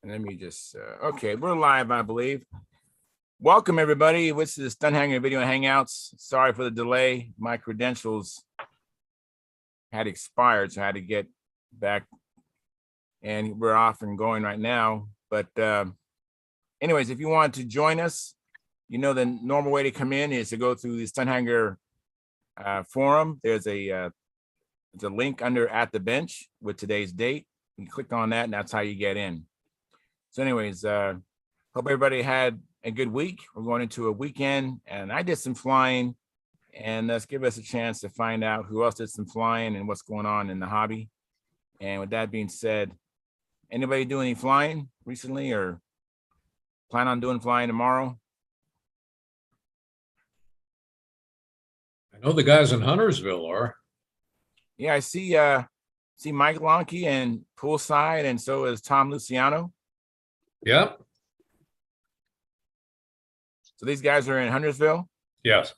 And let me just, okay, we're live, I believe. Welcome, everybody. This is Stunthangar Video Hangouts. Sorry for the delay. My credentials had expired, so I had to get back. And we're off and going right now. But anyways, if you want to join us, you know the normal way to come in is to go through the Stunthangar forum. There's a link under At the Bench with today's date. You click on that, and that's how you get in. So anyways, hope everybody had a good week. We're going into a weekend, and I did some flying, and let's give us a chance to find out who else did some flying and what's going on in the hobby. And with that being said, anybody do any flying recently or plan on doing flying tomorrow? I know the guys in Huntersville are. Yeah, I see Mike Lonke and Poolside, and so is Tom Luciano. Yep. So these guys are in Huntersville? Yes.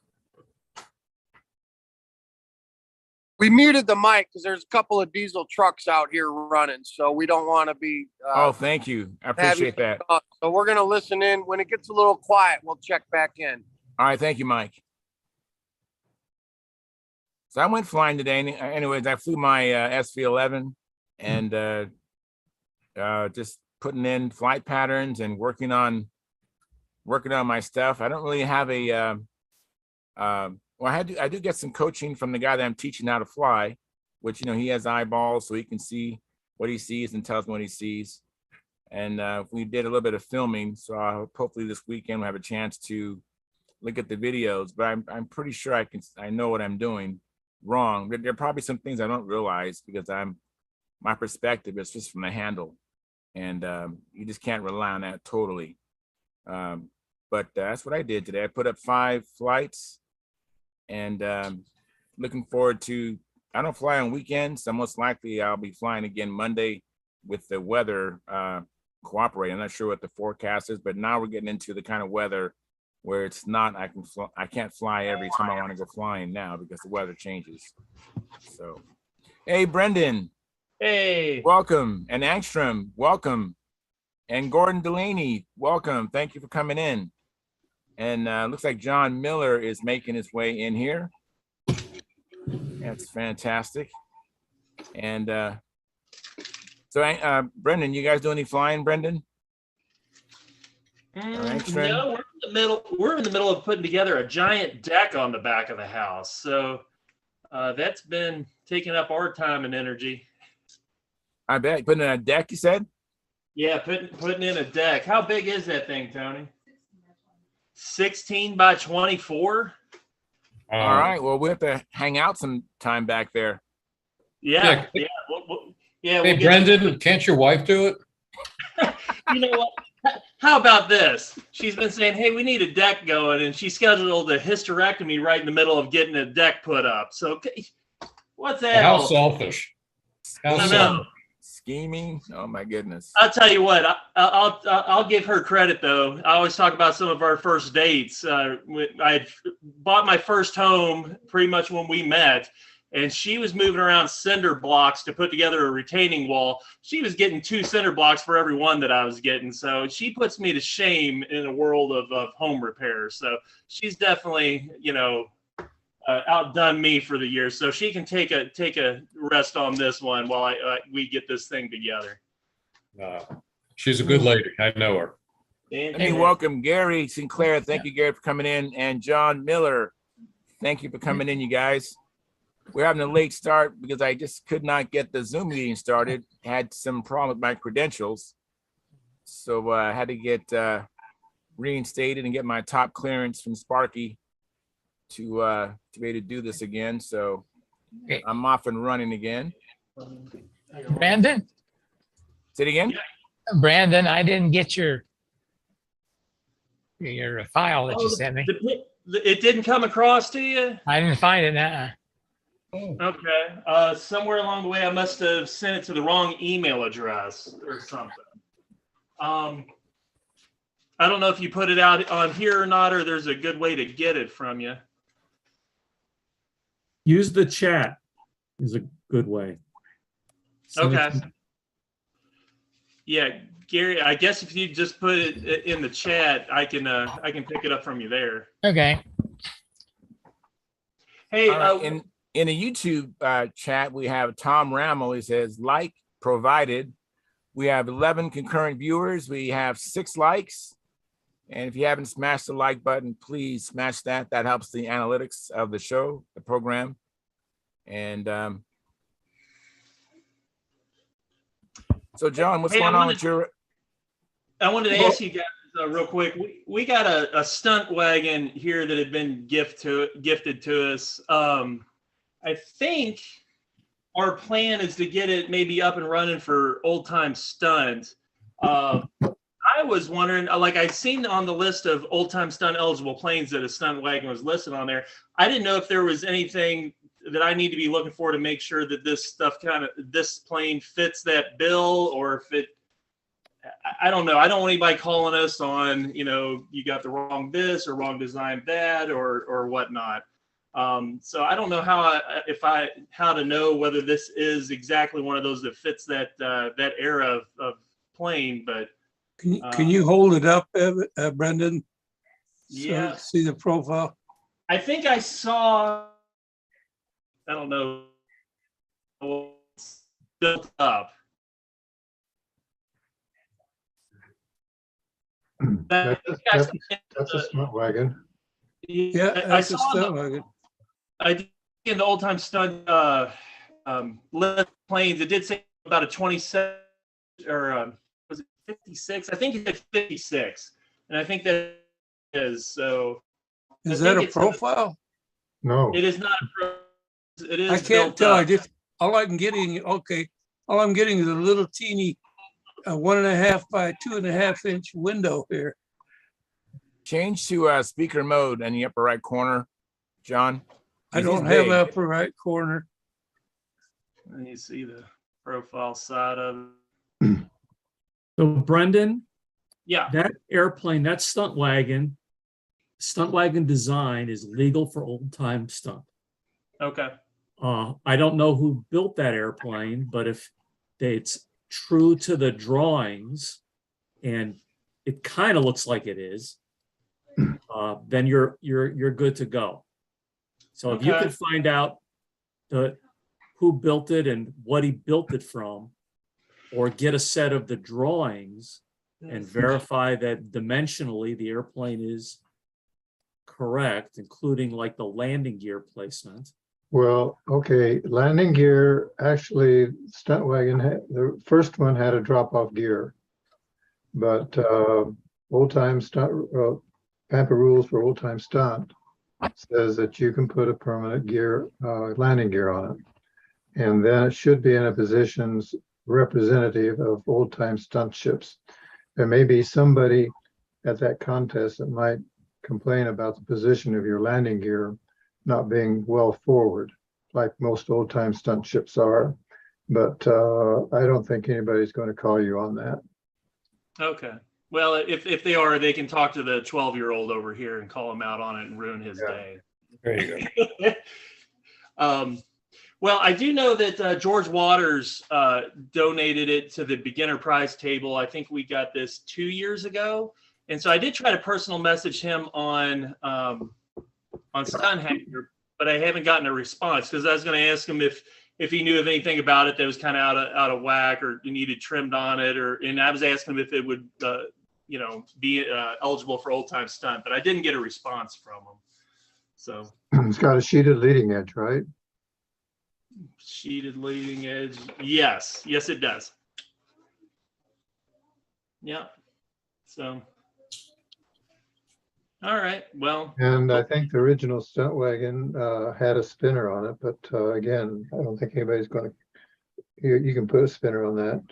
We muted the mic because there's a couple of diesel trucks out here running, so we don't want to be. Oh, thank you. I appreciate that. So we're going to listen in. When it gets a little quiet, we'll check back in. All right. Thank you, Mike. So I went flying today. Anyways, I flew my SV-11 and just putting in flight patterns and working on my stuff. I don't really have a well, I do get some coaching from the guy that I'm teaching how to fly, which, you know, he has eyeballs so he can see what he sees and tells me what he sees. And we did a little bit of filming, so hopefully this weekend we'll have a chance to look at the videos. But I'm pretty sure I know what I'm doing wrong. There are probably some things I don't realize because my perspective is just from the handle, and you just can't rely on that totally. But that's what I did today. I put up 5 flights, and looking forward to. I don't fly on weekends, so most likely I'll be flying again Monday with the weather cooperating. I'm not sure what the forecast is, but now we're getting into the kind of weather where it's not, I can't fly every time I want to go flying now because the weather changes. So, hey, Brendan. Hey. Welcome. And Angstrom, welcome. And Gordon Delaney, welcome. Thank you for coming in. And looks like John Miller is making his way in here. That's fantastic. And so, Brendan, you guys do any flying, Brendan? No, we're in the middle of putting together a giant deck on the back of the house. So that's been taking up our time and energy. I bet. Putting in a deck, you said? Yeah, putting in a deck. How big is that thing, Tony? 16 by 24. All right. Well, we have to hang out some time back there. Yeah. Hey, Brendan, can't your wife do it? You know what? How about this? She's been saying, hey, we need a deck going, and she scheduled a hysterectomy right in the middle of getting a deck put up. So what's that? How selfish. How selfish. Scheming. Oh my goodness. I'll tell you what, I'll give her credit though. I always talk about some of our first dates. I bought my first home pretty much when we met, and she was moving around cinder blocks to put together a retaining wall. She was getting 2 cinder blocks for every one that I was getting. So she puts me to shame in a world of home repairs. So she's definitely, outdone me for the years. So she can take a rest on this one while we get this thing together. She's a good lady. I know her. Let me welcome Gary Sinclair. Thank you, Gary, for coming in. And John Miller, thank you for coming in, you guys. We're having a late start because I just could not get the Zoom meeting started. Had some problem with my credentials. So I had to get reinstated and get my top clearance from Sparky to be able to do this again. So okay. I'm off and running again. Brandon? Say it again? Yeah. Brandon, I didn't get your file that you sent me. It didn't come across to you? I didn't find it. Okay. Somewhere along the way, I must have sent it to the wrong email address or something. I don't know if you put it out on here or not, or there's a good way to get it from you. Use the chat is a good way. Okay. Yeah, Gary, I guess if you just put it in the chat, I can pick it up from you there. Okay. Hey, All right, in a YouTube chat, we have Tom Rammel. He says, like provided. We have 11 concurrent viewers. We have 6 likes. And if you haven't smashed the like button, please smash that. That helps the analytics of the show, the program. And so, John, what's going on with your... I wanted to ask you guys real quick. We got a stunt wagon here that had been gifted to us. I think our plan is to get it maybe up and running for old time stunt. I was wondering, like I'd seen on the list of old time stunt eligible planes that a stunt wagon was listed on there. I didn't know if there was anything that I need to be looking for to make sure that this plane fits that bill, or if it, I don't know. I don't want anybody calling us on, you got the wrong this or wrong design that or whatnot. So I don't know how to know whether this is exactly one of those that fits that era of plane. But can you hold it up, Brendan? Yeah. So see the profile. I think I saw. I don't know. Built up. That's a stunt wagon. Yeah, that's a stunt wagon. I did in the old time stunt lift planes. It did say about a 27 or was it 56? I think it said 56, and I think that is so. Is that a profile? No, it is not. It is. I can't tell. All I'm getting is a little teeny 1.5 by 2.5 inch window here. Change to speaker mode in the upper right corner, John. I don't have upper right corner. Let me see the profile side of it. So Brendan, Yeah. that airplane, that stunt wagon design is legal for old time stunt. Okay. I don't know who built that airplane, but if it's true to the drawings, and it kind of looks like it is, then you're good to go. So if you Okay. can find out who built it and what he built it from, or get a set of the drawings and verify that dimensionally the airplane is correct, including like the landing gear placement. well, okay, landing gear, actually, stunt wagon, the first one had a drop-off gear. But old-time stunt, Pampa rules for old-time stunt says that you can put a permanent gear, landing gear on it. And then it should be in a position representative of old-time stunt ships. There may be somebody at that contest that might complain about the position of your landing gear not being well forward, like most old-time stunt ships are. But I don't think anybody's going to call you on that. Okay. Well, if they are, they can talk to the 12-year-old over here and call him out on it and ruin his day. There you go. Well, I do know that George Waters donated it to the beginner prize table. I think we got this 2 years ago. And so I did try to personal message him on Stunthangar, but I haven't gotten a response, because I was going to ask him if he knew of anything about it that was kind of out of whack or needed trimmed on it, and I was asking him if it would be eligible for old time stunt, but I didn't get a response from him. So It's got a sheeted leading edge, right? sheeted leading edge. Yes, it does. Yeah. So. All right. Well. And I think the original stunt wagon had a spinner on it, but again, I don't think anybody's going to. You can put a spinner on that.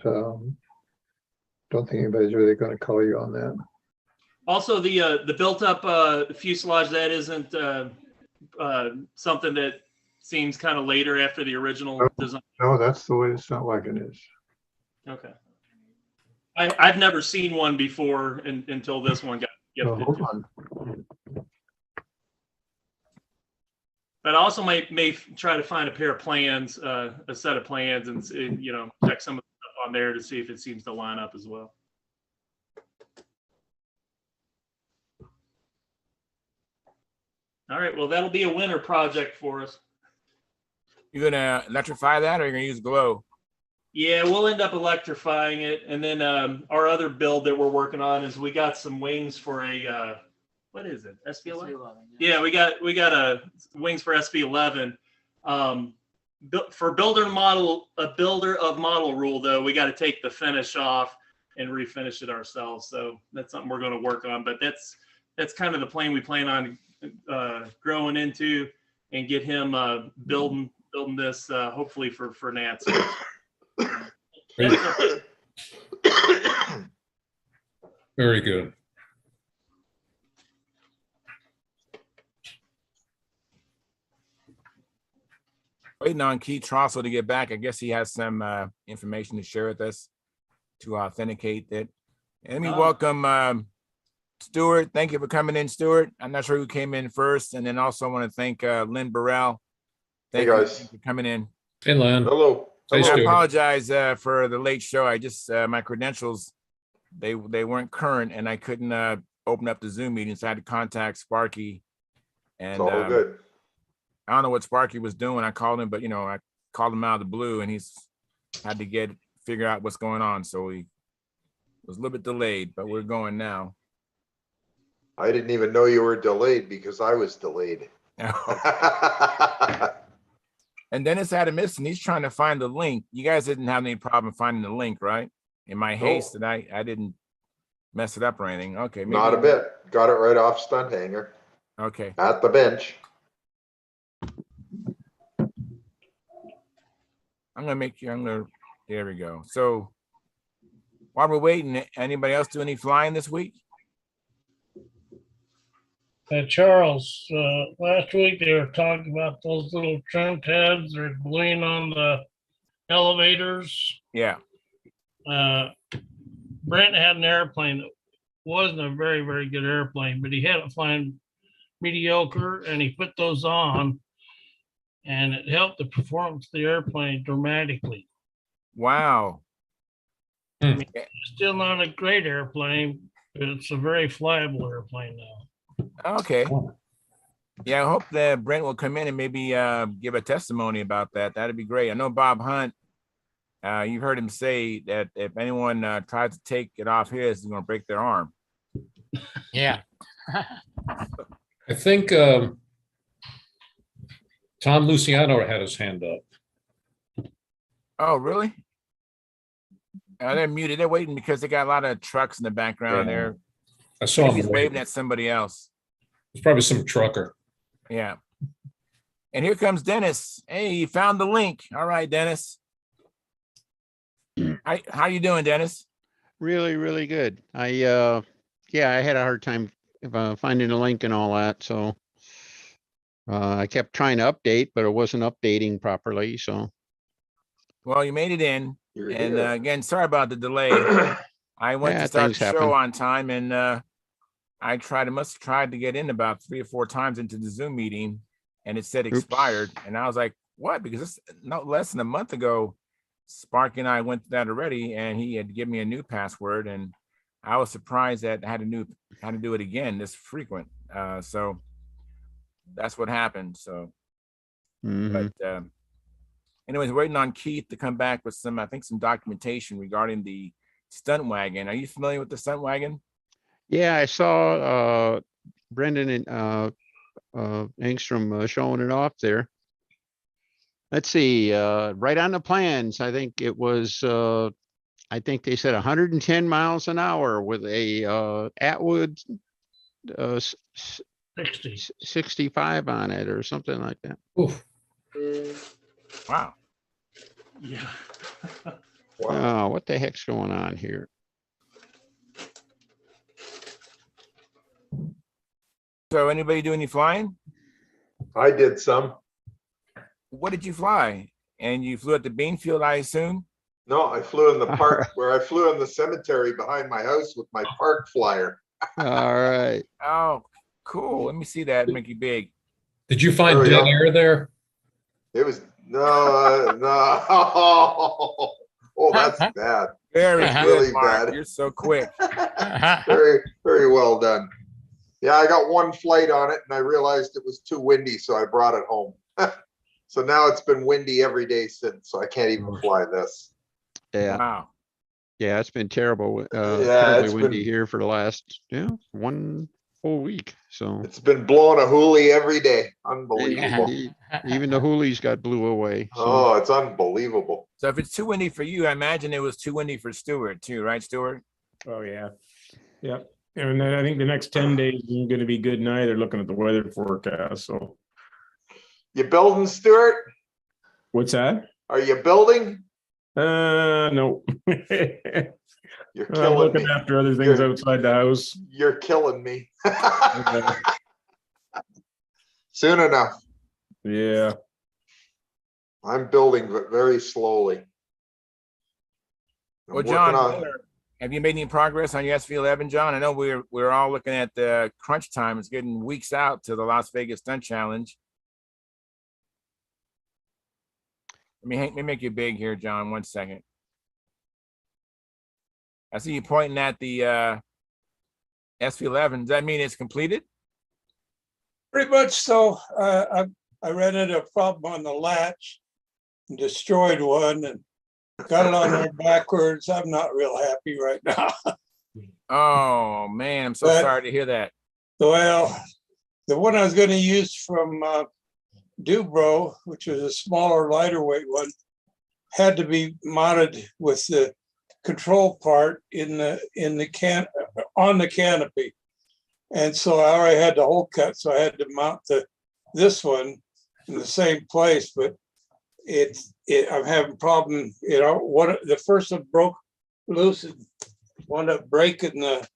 Don't think anybody's really going to call you on that. Also, the built-up fuselage, that isn't something that seems kind of later after the original design. No, that's the way the stunt wagon is. Okay. I've never seen one before until this one got gifted. Oh, hold on. But I also may try to find a pair of plans, a set of plans, and check some of the stuff on there to see if it seems to line up as well. All right, well, that'll be a winter project for us. You gonna electrify that, or you're gonna use glow? Yeah, we'll end up electrifying it, and then our other build that we're working on is we got some wings for a what is it? SV11. Yeah, we got wings for SV11. For builder of model rule though, we got to take the finish off and refinish it ourselves. So that's something we're going to work on. But that's kind of the plane we plan on growing into and get him building this hopefully for Nancy. Very good. Waiting on Keith Trossel to get back. I guess he has some information to share with us to authenticate it. And let me welcome Stuart. Thank you for coming in, Stuart. I'm not sure who came in first. And then also I want to thank Lynn Burrell. Thank you for coming in. Hey, Len. Hello. Hey, I Stuart. apologize for the late show. I just my credentials they weren't current, and I couldn't open up the Zoom meeting, so I had to contact Sparky. And It's all good. I don't know what Sparky was doing. I called him, but I called him out of the blue, and he's had to figure out what's going on. So he was a little bit delayed, but we're going now. I didn't even know you were delayed because I was delayed. And Dennis had a miss, and he's trying to find the link. You guys didn't have any problem finding the link, right? In my haste, that I didn't mess it up or anything. Okay. Maybe Not a bit. Got it right off Stunthangar Okay. at the bench. There we go. So while we're waiting, anybody else do any flying this week? Charles, last week they were talking about those little trim tabs that are gluing on the elevators. Yeah. Brent had an airplane that wasn't a very, very good airplane, but he had it flying mediocre, and he put those on, and it helped the performance of the airplane dramatically. Wow. It's still not a great airplane, but it's a very flyable airplane now. Okay. Yeah, I hope that Brent will come in and maybe give a testimony about that. That'd be great. I know Bob Hunt, you heard him say that if anyone tries to take it off his, he's going to break their arm. Yeah. I think Tom Luciano had his hand up. Oh, really? They're muted. They're waiting because they got a lot of trucks in the background Yeah. there. I saw him He's waving waving. at somebody else. It's probably some trucker. Yeah. And here comes Dennis. Hey, you found the link. All right, Dennis. How you doing, Dennis? Really, really good. I had a hard time finding a link and all that. So I kept trying to update, but it wasn't updating properly. So. Well, you made it in. You're And here. again, sorry about the delay. I went Yeah, to start things the show happen. on time, and I must have tried to get in about 3 or 4 times into the Zoom meeting, and it said expired. And I was like, what? Because it's not less than a month ago, Sparky and I went to that already, and he had to give me a new password, and I was surprised that I had to do it again this frequent. So that's what happened. So, Mhm. but anyways, waiting on Keith to come back with some documentation regarding the stunt wagon. Are you familiar with the stunt wagon? Yeah, I saw Brendan and Engstrom showing it off there. Let's see, right on the plans, I think it was, I think they said 110 miles an hour with a Atwood 65 on it or something like that. Oof. Wow. Yeah. Wow, what the heck's going on here? So anybody do any flying? I did some. What did you fly? And you flew at the Beanfield, I assume? No, I flew in the park where I flew in the cemetery behind my house with my park flyer. All right. Oh, cool. Let me see that. Make it big. Did you find There we dead go. air there? It was no. Oh, that's bad. Very That's good, really Mark. bad. You're so quick. Very, very well done. Yeah, I got one flight on it and I realized it was too windy, so I brought it home. So now it's been windy every day since, so I can't even fly this. Yeah, Wow. yeah, it's been terrible. Yeah, Terribly it's windy been- here for the last, 1 whole week. So It's been blowing a hoolie every day. Unbelievable. indeed, even the hoolies got blew away. So Oh, it's unbelievable. So if it's too windy for you, I imagine it was too windy for Stuart too, right, Stuart? Oh, yeah. Yep. And then I think the next 10 days isn't going to be good neither, looking at the weather forecast. So You building, Stuart? what's that? Are you building? No. You're I'm killing looking me. after other things You're- outside the house. You're killing me. Okay. Soon enough. Yeah. I'm building, but very slowly. I'm Well, working John, on- have you made any progress on your SV11, John? I know we're all looking at the crunch time. It's getting weeks out to the Las Vegas Stunt Challenge. Let me make you big here, John. 1 second. I see you pointing at the SV11. Does that mean it's completed? Pretty much so. I ran into a problem on the latch, and destroyed one, and got it on there backwards. I'm not real happy right now. Oh man, I'm so But- sorry to hear that. Well, the one I was going to use from Dubro, which was a smaller, lighter weight one, had to be mounted with the control part in the on the canopy, and so I already had the hole cut, so I had to mount this one in the same place. But I'm having problem. The first one broke loose and wound up breaking the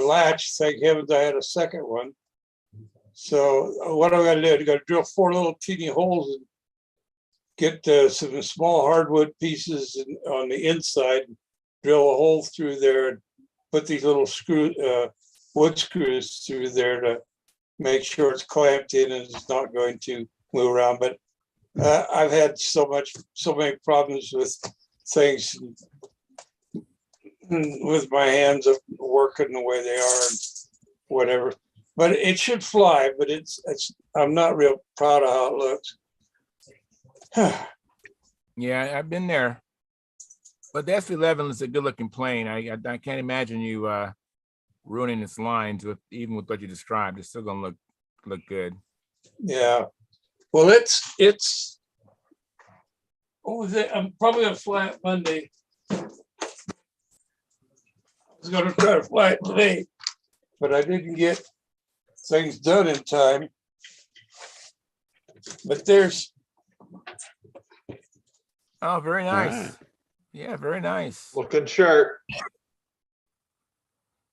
latch. Thank heavens I had a second one. So what I got to do? I got to drill 4 little teeny holes and get some small hardwood pieces on the inside, drill a hole through there, and put these little wood screws through there to make sure it's clamped in and it's not going to move around. But I've had so many problems with things, with my hands of working the way they are and whatever. But it should fly, but I'm not real proud of how it looks. Yeah, I've been there. But the SV11 is a good looking plane. I can't imagine you ruining its lines even with what you described. It's still gonna look good. Yeah. Well, it's I'm probably gonna fly it Monday. I was gonna try to fly it today, but I didn't get things done in time. But there's Oh, very nice. right. Yeah, very nice. Looking sharp.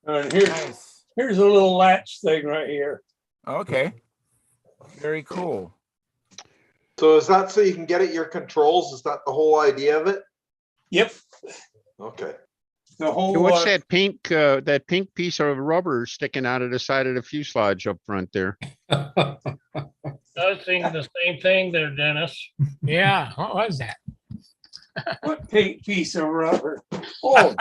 Nice. here's a little latch thing right here. Okay. Very cool. So is that so you can get at your controls? Is that the whole idea of it? Yep. Okay. The whole Hey, what's that pink piece of rubber sticking out of the side of the fuselage up front there? I was thinking the same thing there, Dennis. Yeah, what was that? what pink piece of rubber? Oh,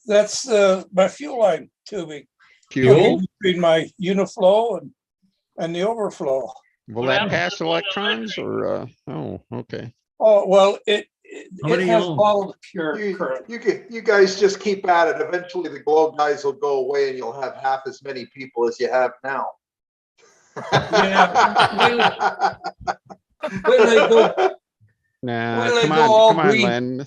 that's my fuel line tubing. Fuel? Between my uniflow and the overflow. Will that pass electrons or, oh, okay. Oh, well, it How many has ohms? bottled current. You guys just keep at it. Eventually the glow guys will go away and you'll have half as many people as you have now. Yeah. When they go, Nah, Well, they come go all on, green. Len.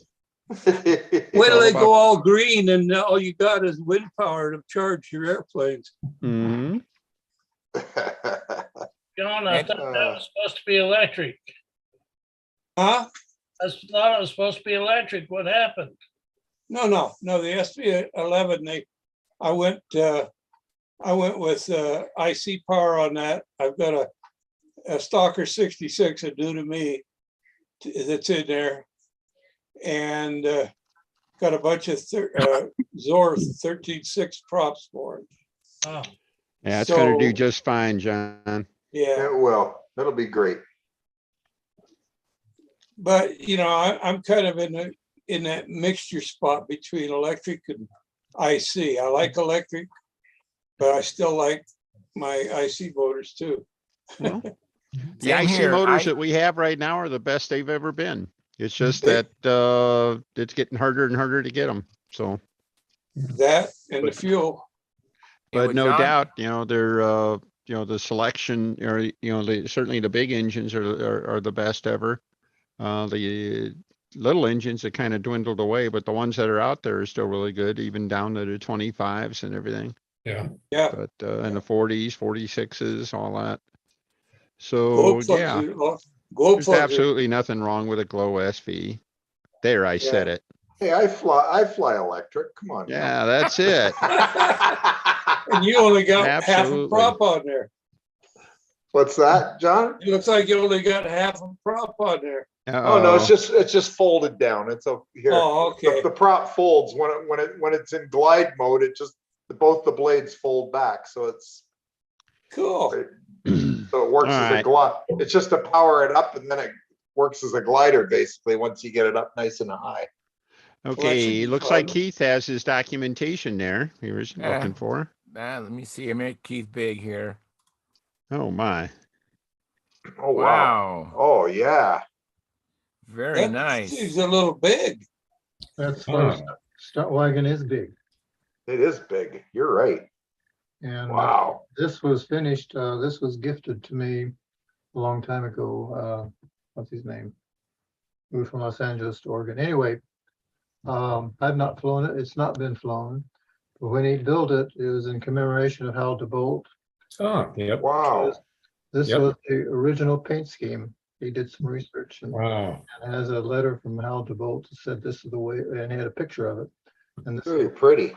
when all they about- go all green and all you got is wind power to charge your airplanes. Mhm. John, I thought that was supposed to be electric. Huh? I thought it was supposed to be electric. What happened? No, the SV11, I went with IC power on that. I've got a Stalker 66, a due to me, that's in there. And got a bunch of Zor 13.6 props for it. Oh, Yeah, it's gonna do So- just fine, John. Yeah. It will. It'll be great. But you know, I'm kind of in that mixture spot between electric and IC. I like electric, but I still like my IC motors too. Well, the Same IC here. motors that we have right now are the best they've ever been. It's just They- that it's getting harder and harder to get them. So, That and the fuel. Hey, but with no John- doubt, they're the selection, or certainly the big engines are the best ever. The little engines that kind of dwindled away, but the ones that are out there are still really good, even down to the 25s and everything. Yeah. Yeah. But and the 40s, 46s, all that. So Glow plugs. yeah, Glow there's plugs. absolutely nothing wrong with a Glow SV. There, I said it. Hey, I fly electric. Come on. Yeah, that's it. And you only got half a Absolutely. prop on there. What's that, John? It looks like you only got half a prop on there. Oh no, it's just folded down. It's here. Oh, okay. The prop folds when it's in glide mode. It just both the blades fold back, so it's Cool. so it works All as a right. glide. It's just to power it up, and then it works as a glider basically once you get it up nice and high. Okay, be looks like fun. Keith has his documentation there. He was Yeah. looking for. Let me see. I made Keith big here. Oh my. Oh wow. Wow. Oh yeah. Very That nice. seems a little big. That's what a stunt wagon is big. It is big. You're right. And Wow. this was finished, this was gifted to me a long time ago. What's his name? Moved from Los Angeles to Oregon. Anyway, I've not flown it. It's not been flown. But when he built it, it was in commemoration of Hal DeBolt. Oh, yep. Wow. This Yep. was the original paint scheme. He did some research and Wow. has a letter from Hal DeBolt that said this is the way, and he had a picture of it. And this, Very pretty.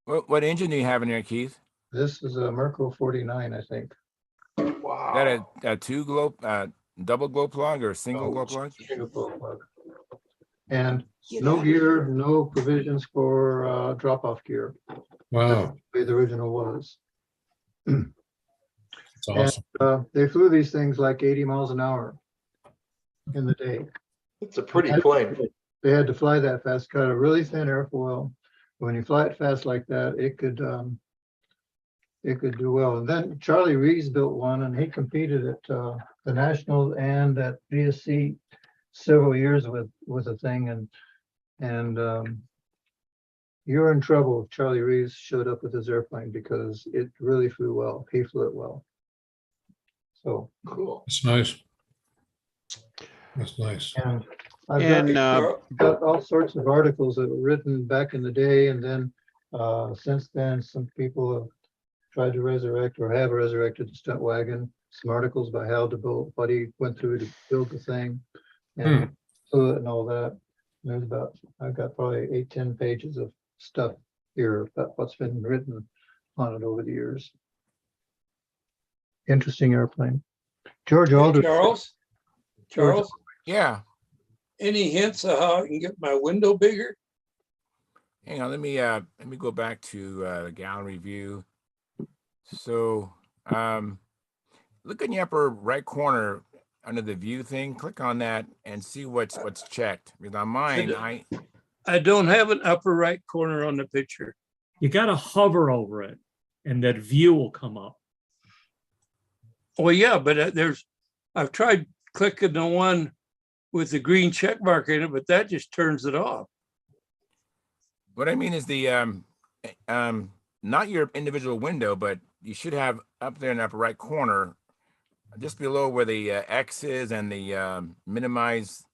What engine do you have in there, Keith? this is a Merco 49, I think. Wow. Is that a double glow plug or a single Oh, glow plug? Single plug. And no gear, no provisions for drop-off gear. Wow. The way the original was. It's awesome. They flew these things like 80 miles an hour in the day. It's a pretty plane. They had to fly that fast, got a really thin airfoil. When you fly it fast like that, it could do well. And then Charlie Rees built one, and he competed at the Nationals and at VSC several years with a thing. And you're in trouble if Charlie Rees showed up with his airplane, because it really flew well. He flew it well. So Cool. That's nice. That's nice. and I've And got all sorts of articles that were written back in the day, and then since then, some people have tried to resurrect or have resurrected the stunt wagon. Some articles by Hal DeBolt, what he went through to build the thing, and flew it and all that. And I've got probably 8-10 pages of stuff here about what's been written on it over the years. Interesting airplane. George Aldrich. Charles, Yeah. any hints of how I can get my window bigger? Hang on. Let me go back to the gallery view. So look in the upper right corner under the view thing. Click on that and see what's checked. Because on mine, I don't have an upper right corner on the picture. You got to hover over it and that view will come up. Well, yeah, but I've tried clicking the one with the green check mark in it, but that just turns it off. what I mean is the not your individual window, but you should have up there in the upper right corner, just below where the X is and the minimize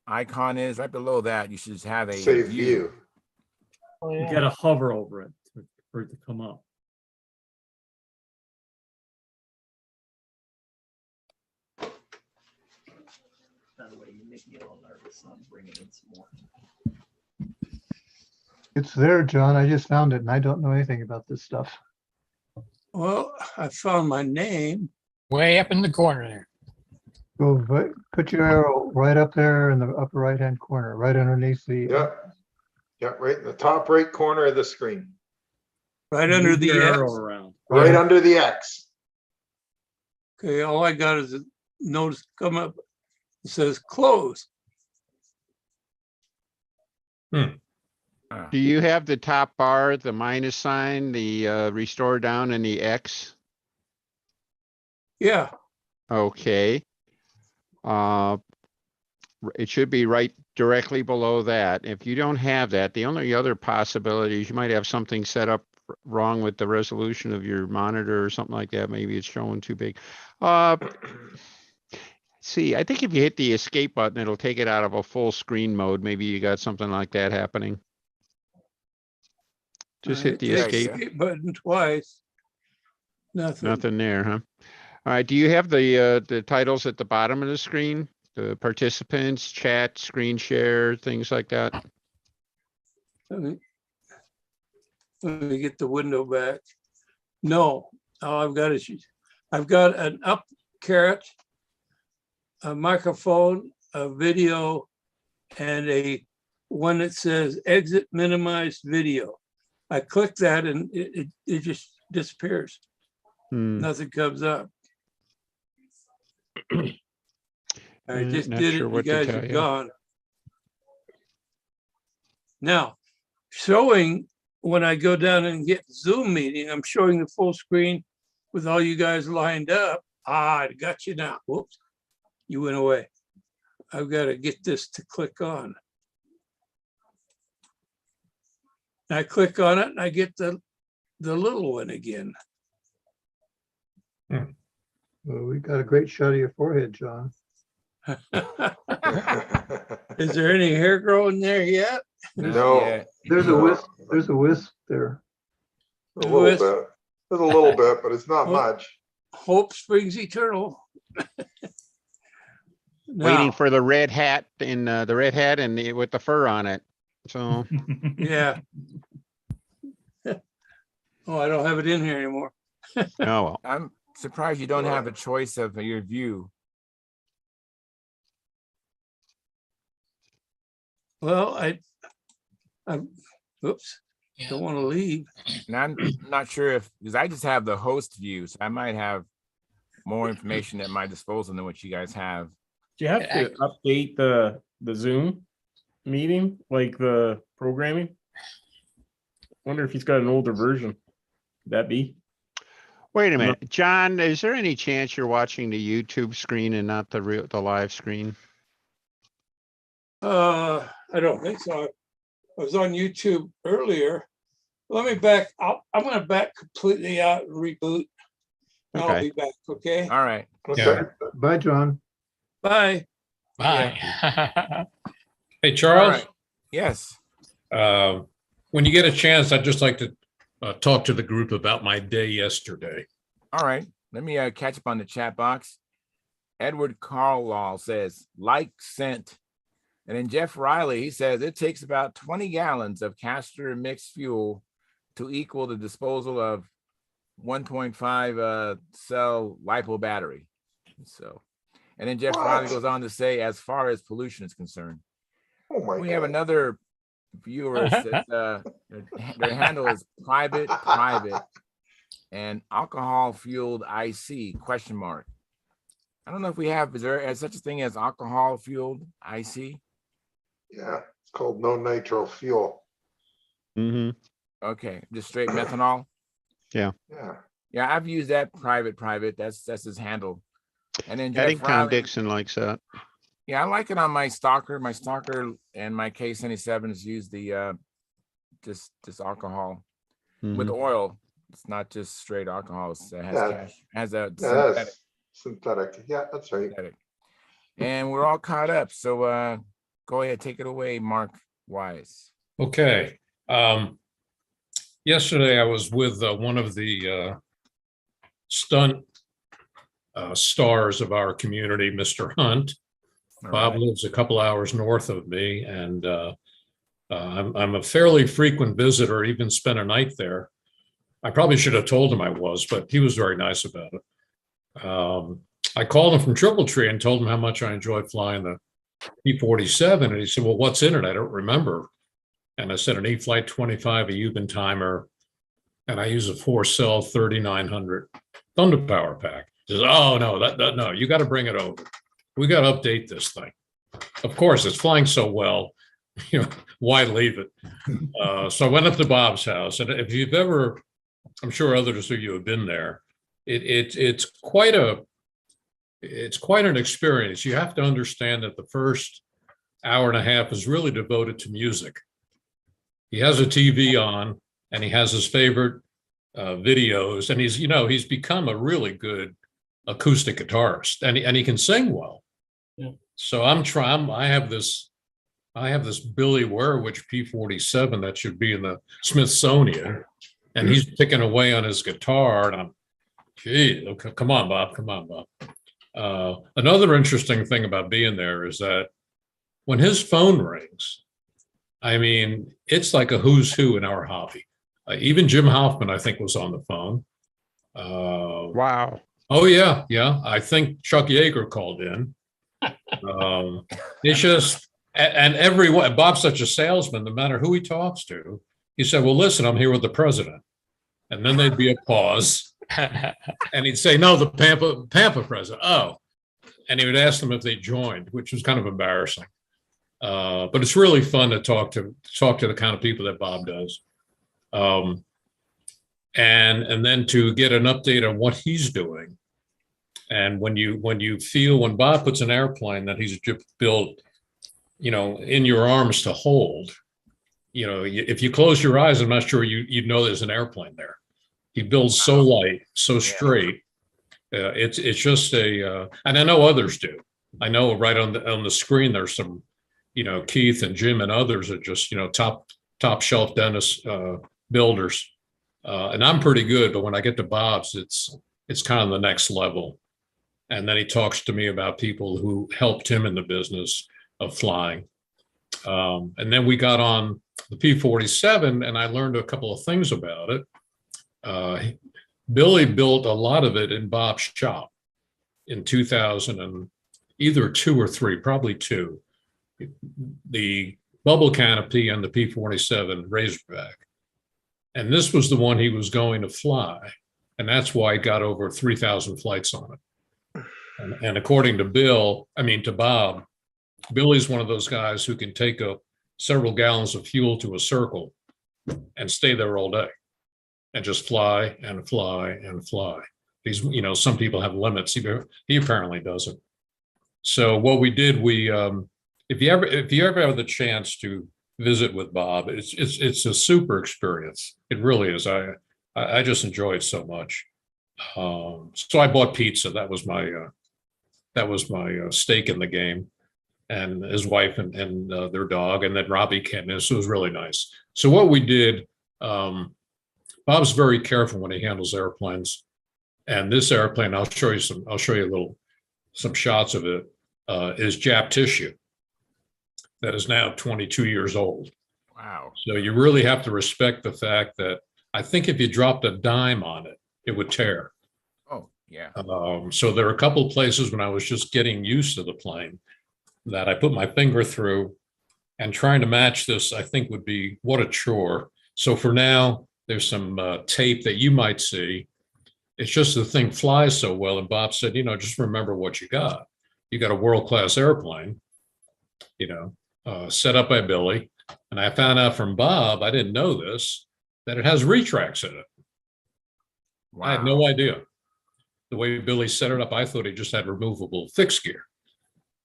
icon is, right below that, you should just have a Save view. You got to hover over it for it to come up. It's there, John. I just found it, and I don't know anything about this stuff. Well, I found my name. Way up in the corner there. Go put your arrow right up there in the upper right-hand corner, right underneath the. Yep. Yep, right in the top right corner of the screen. Right under Move the your X. arrow around. Right under the X. Okay, all I got is a notice come up. It says close. Do you have the top bar, the minus sign, the restore down and the X? Yeah, Okay. It should be right directly below that. If you don't have that, the only other possibility is you might have something set up wrong with the resolution of your monitor or something like that. Maybe it's showing too big. See, I think if you hit the escape button, it'll take it out of a full screen mode. Maybe you got something like that happening. Just hit the hit escape. button twice. Nothing. Nothing there, huh? All right, do you have the titles at the bottom of the screen? The participants, chat, screen share, things like that? Let me get the window back. No, all I've got is, I've got an up caret, a microphone, a video, and a one that says exit minimized video. I click that and it just disappears. Nothing comes up. I just Not did sure it. You what to guys tell are you. gone. Now, showing when I go down and get Zoom meeting, I'm showing the full screen with all you guys lined up. I got you now. Whoops, you went away. I've got to get this to click on. And I click on it and I get the little one again. Well, we got a great shot of your forehead, John. Is there any hair growing there yet? No. There's a wisp. There's a wisp there. A little bit. There's a little bit, but it's not much. Hope springs eternal. Waiting for the red hat and with the fur on it. So Yeah. Oh, I don't have it in here anymore. oh well. I'm surprised you don't have a choice of your view. Well, oops, don't want to leave. And I'm not sure because I just have the host view, so I might have more information at my disposal than what you guys have. Do you have to update the Zoom meeting, like the programming? Wonder if he's got an older version. Could that be? Wait a minute, John, is there any chance you're watching the YouTube screen and not the live screen? I don't think so. I was on YouTube earlier. Let me back out. I'm going to back completely out and reboot. And I'll be back. Okay. All right. Okay. Bye, John. Bye. Bye. Hey, Charles. Right. Yes. When you get a chance, I'd just like to talk to the group about my day yesterday. All right. Let me catch up on the chat box. Edward Carlisle says, like sent. And then Jeff Riley, he says, it takes about 20 gallons of castor mixed fuel to equal the disposal of 1.5 cell LiPo battery. So, and then Jeff Riley goes on to say, as far as pollution is concerned, we have another viewer that their handle is private and alcohol fueled IC question mark. I don't know if we have, is there such a thing as alcohol fueled IC? Yeah, it's called no nitro fuel. Mm-hmm. Okay, just straight methanol. Yeah. Yeah, I've used that private. That's his handle. And then I think Jeff Tom Riley, Dixon likes that. yeah, I like it on my Stalker. My Stalker and my K77s use the just alcohol with oil. It's not just straight alcohol. It has a synthetic. Yeah, that's right. Synthetic. And we're all caught up. So go ahead, take it away, Mark Wise. Okay. Yesterday I was with one of the stunt stars of our community, Mr. Hunt. Bob lives a couple hours north of me, and I'm a fairly frequent visitor, even spent a night there. I probably should have told him I was, but he was very nice about it. I called him from Triple Tree and told him how much I enjoyed flying the P-47, and he said, well, what's in it? I don't remember. And I said, an E-Flight 25, a Euban timer, and I use a 4-cell 3900 Thunder Power pack. He says, oh, no, no, you got to bring it over. we got to update this thing. Of course, it's flying so well, why leave it? So I went up to Bob's house, and if you've ever, I'm sure others of you have been there, it's quite an experience. You have to understand that the first hour and a half is really devoted to music. He has a TV on, and he has his favorite videos, and he's become a really good acoustic guitarist, and he can sing well. Yeah. So I have this Billy Werwich P-47 that should be in the Smithsonian, and he's picking away on his guitar, and I'm, gee, okay, come on, Bob. Another interesting thing about being there is that when his phone rings, I mean, it's like a who's who in our hobby. Even Jim Hoffman, I think, was on the phone. Wow. Oh yeah. I think Chuck Yeager called in. It's just, and everyone. Bob's such a salesman. No matter who he talks to, he said, "Well, listen, I'm here with the president," and then there'd be a pause, and he'd say, "No, the Pampa president." Oh, and he would ask them if they joined, which was kind of embarrassing. But it's really fun to talk to the kind of people that Bob does. And then to get an update on what he's doing. And when Bob puts an airplane that he's built, in your arms to hold, if you close your eyes, I'm not sure you'd know there's an airplane there. He builds so light, so straight. It's just and I know others do. I know right on the screen, there's some, Keith and Jim and others are just, top shelf dentist builders. And I'm pretty good, but when I get to Bob's, it's kind of the next level. And then he talks to me about people who helped him in the business of flying. And then we got on the P-47, and I learned a couple of things about it. Billy built a lot of it in Bob's shop in 2000 and either 2 or 3, probably 2. The bubble canopy and the P-47 Razorback. And this was the one he was going to fly. And that's why he got over 3,000 flights on it. And according to Bob, Billy's one of those guys who can take several gallons of fuel to a circle and stay there all day and just fly and fly and fly. These, some people have limits. He apparently doesn't. So what we did, if you ever have the chance to visit with Bob, it's a super experience. It really is. I just enjoy it so much. So I bought pizza. That was my stake in the game, and his wife and their dog, and then Robbie came in. So it was really nice. So what we did, Bob's very careful when he handles airplanes, and this airplane, I'll show you some shots of it, is Jap tissue that is now 22 years old. Wow. So you really have to respect the fact that I think if you dropped a dime on it, it would tear. Oh, yeah. So there are a couple of places when I was just getting used to the plane that I put my finger through, and trying to match this, I think, would be what a chore. So for now, there's some tape that you might see. It's just the thing flies so well. And Bob said, just remember what you got. You got a world-class airplane, set up by Billy. And I found out from Bob, I didn't know this, that it has retracts in it. Wow. I had no idea. The way Billy set it up, I thought he just had removable fixed gear.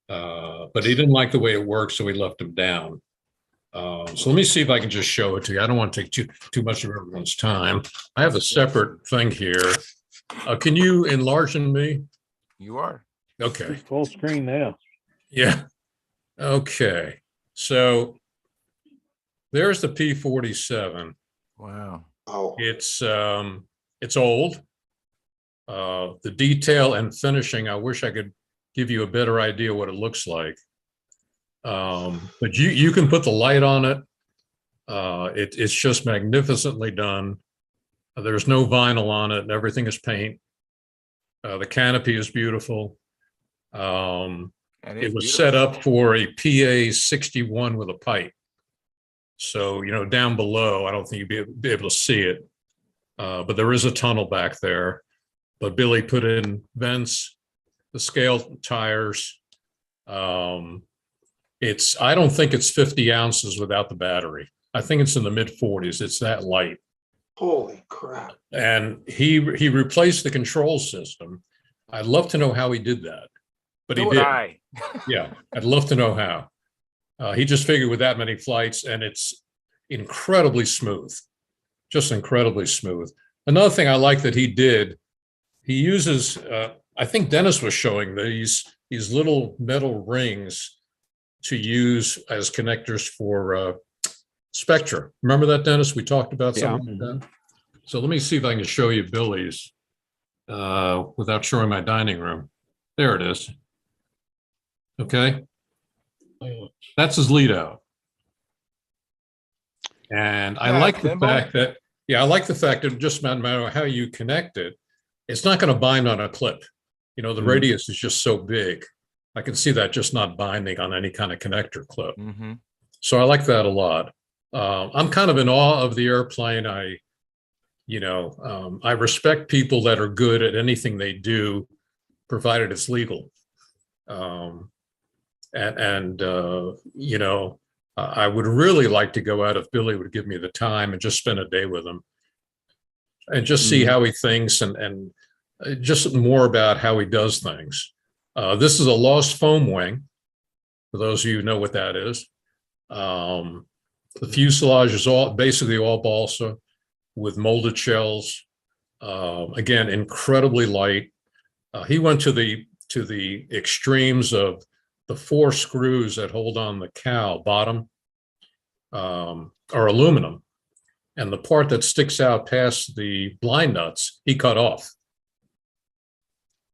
But he didn't like the way it worked, so he left them down. So let me see if I can just show it to you. I don't want to take too much of everyone's time. I have a separate thing here. Can you enlarge in me? You are. Okay. Full screen now. Yeah. Okay. So there's the P-47. Wow. Oh, It's old. The detail and finishing, I wish I could give you a better idea what it looks like. But you can put the light on it. It's just magnificently done. There's no vinyl on it. Everything is paint. The canopy is beautiful. It was set up for a PA 61 with a pipe. So, down below, I don't think you'd be able to see it. But there is a tunnel back there. But Billy put in vents, the scale tires, I don't think it's 50 ounces without the battery. I think it's in the mid 40s. It's that light. Holy crap. And he replaced the control system. I'd love to know how he did that, but he So would did. I. Yeah, I'd love to know how. He just figured with that many flights, and it's incredibly smooth, just incredibly smooth. Another thing I like that he did, he uses, I think Dennis was showing these little metal rings to use as connectors for Spectra. Remember that, Dennis? We talked about something like that. So let me see if I can show you Billy's without showing my dining room. There it is. Okay. That's his lead out. And I like the fact that, I like the fact that just no matter how you connect it, it's not going to bind on a clip. You know, the radius is just so big. I can see that just not binding on any kind of connector clip. So I like that a lot. I'm kind of in awe of the airplane. I respect people that are good at anything they do, provided it's legal. I would really like to go out if Billy would give me the time and just spend a day with him and just see how he thinks and just more about how he does things. This is a lost foam wing, for those of you who know what that is. The fuselage is basically all balsa with molded shells. Again, incredibly light. He went to the extremes of the 4 screws that hold on the cowl bottom are aluminum. And the part that sticks out past the blind nuts, he cut off.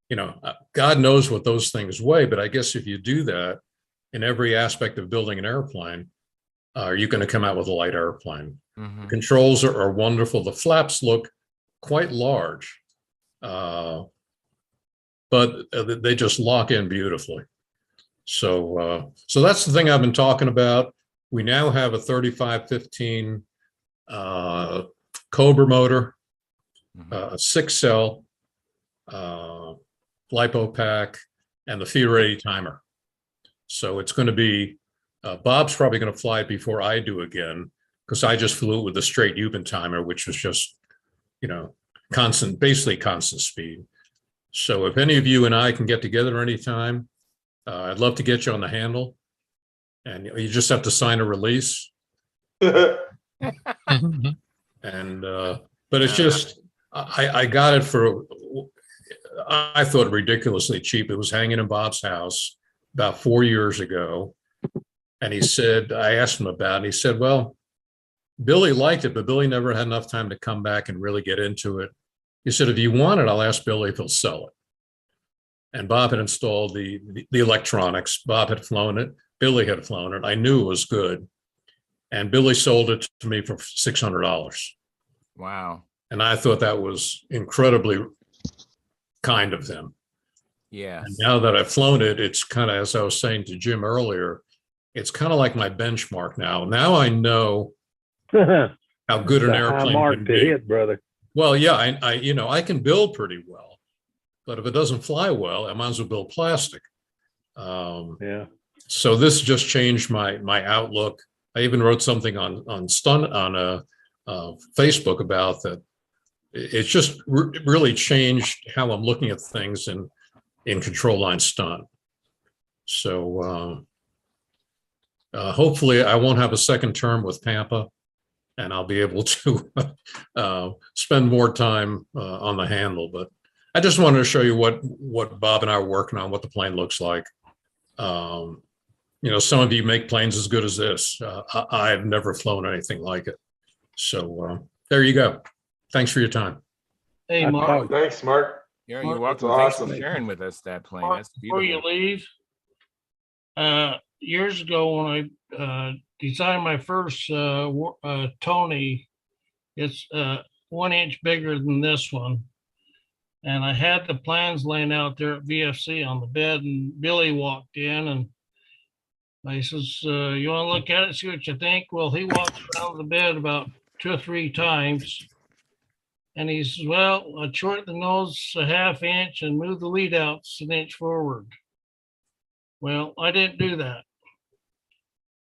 You know, God knows what those things weigh, but I guess if you do that in every aspect of building an airplane, you're going to come out with a light airplane. The controls are wonderful. The flaps look quite large, but they just lock in beautifully. So that's the thing I've been talking about. We now have a 3515 Cobra motor, a 6-cell lipo pack, and the feeder ready timer. So it's going to be, Bob's probably going to fly it before I do again, because I just flew it with a straight Euban timer, which was just, basically constant speed. So if any of you and I can get together anytime, I'd love to get you on the handle, and you just have to sign a release. And but it's just, I got it for, I thought ridiculously cheap. It was hanging in Bob's house about 4 years ago. And he said, I asked him about it, and he said, well, Billy liked it, but Billy never had enough time to come back and really get into it. He said, if you want it, I'll ask Billy if he'll sell it. And Bob had installed the electronics. Bob had flown it. Billy had flown it. I knew it was good. And Billy sold it to me for $600. Wow. And I thought that was incredibly kind of him. Yes. And now that I've flown it, it's kind of, as I was saying to Jim earlier, it's kind of like my benchmark now. Now I know how good an airplane can be. Hit, brother. Well, yeah, I can build pretty well, but if it doesn't fly well, I might as well build plastic. Yeah. So this just changed my outlook. I even wrote something on Facebook about that. It's just really changed how I'm looking at things in control line stunt. So hopefully I won't have a second term with Pampa, and I'll be able to spend more time on the handle. But I just wanted to show you what Bob and I are working on, what the plane looks like. Some of you make planes as good as this. I've never flown anything like it. So there you go. Thanks for your time. Hey, Mark. Thanks, Mark. You're welcome. That's Thanks awesome. for sharing with us that plane. Mark, That's before you beautiful. leave, years ago when I designed my first Tony, it's 1 inch bigger than this one. And I had the plans laying out there at VFC on the bed, and Billy walked in and I says, you want to look at it, see what you think? Well, he walked around the bed about 2 or 3 times. And he says, well, I'd shorten the nose a 1/2 inch and move the lead outs 1 inch forward. Well, I didn't do that.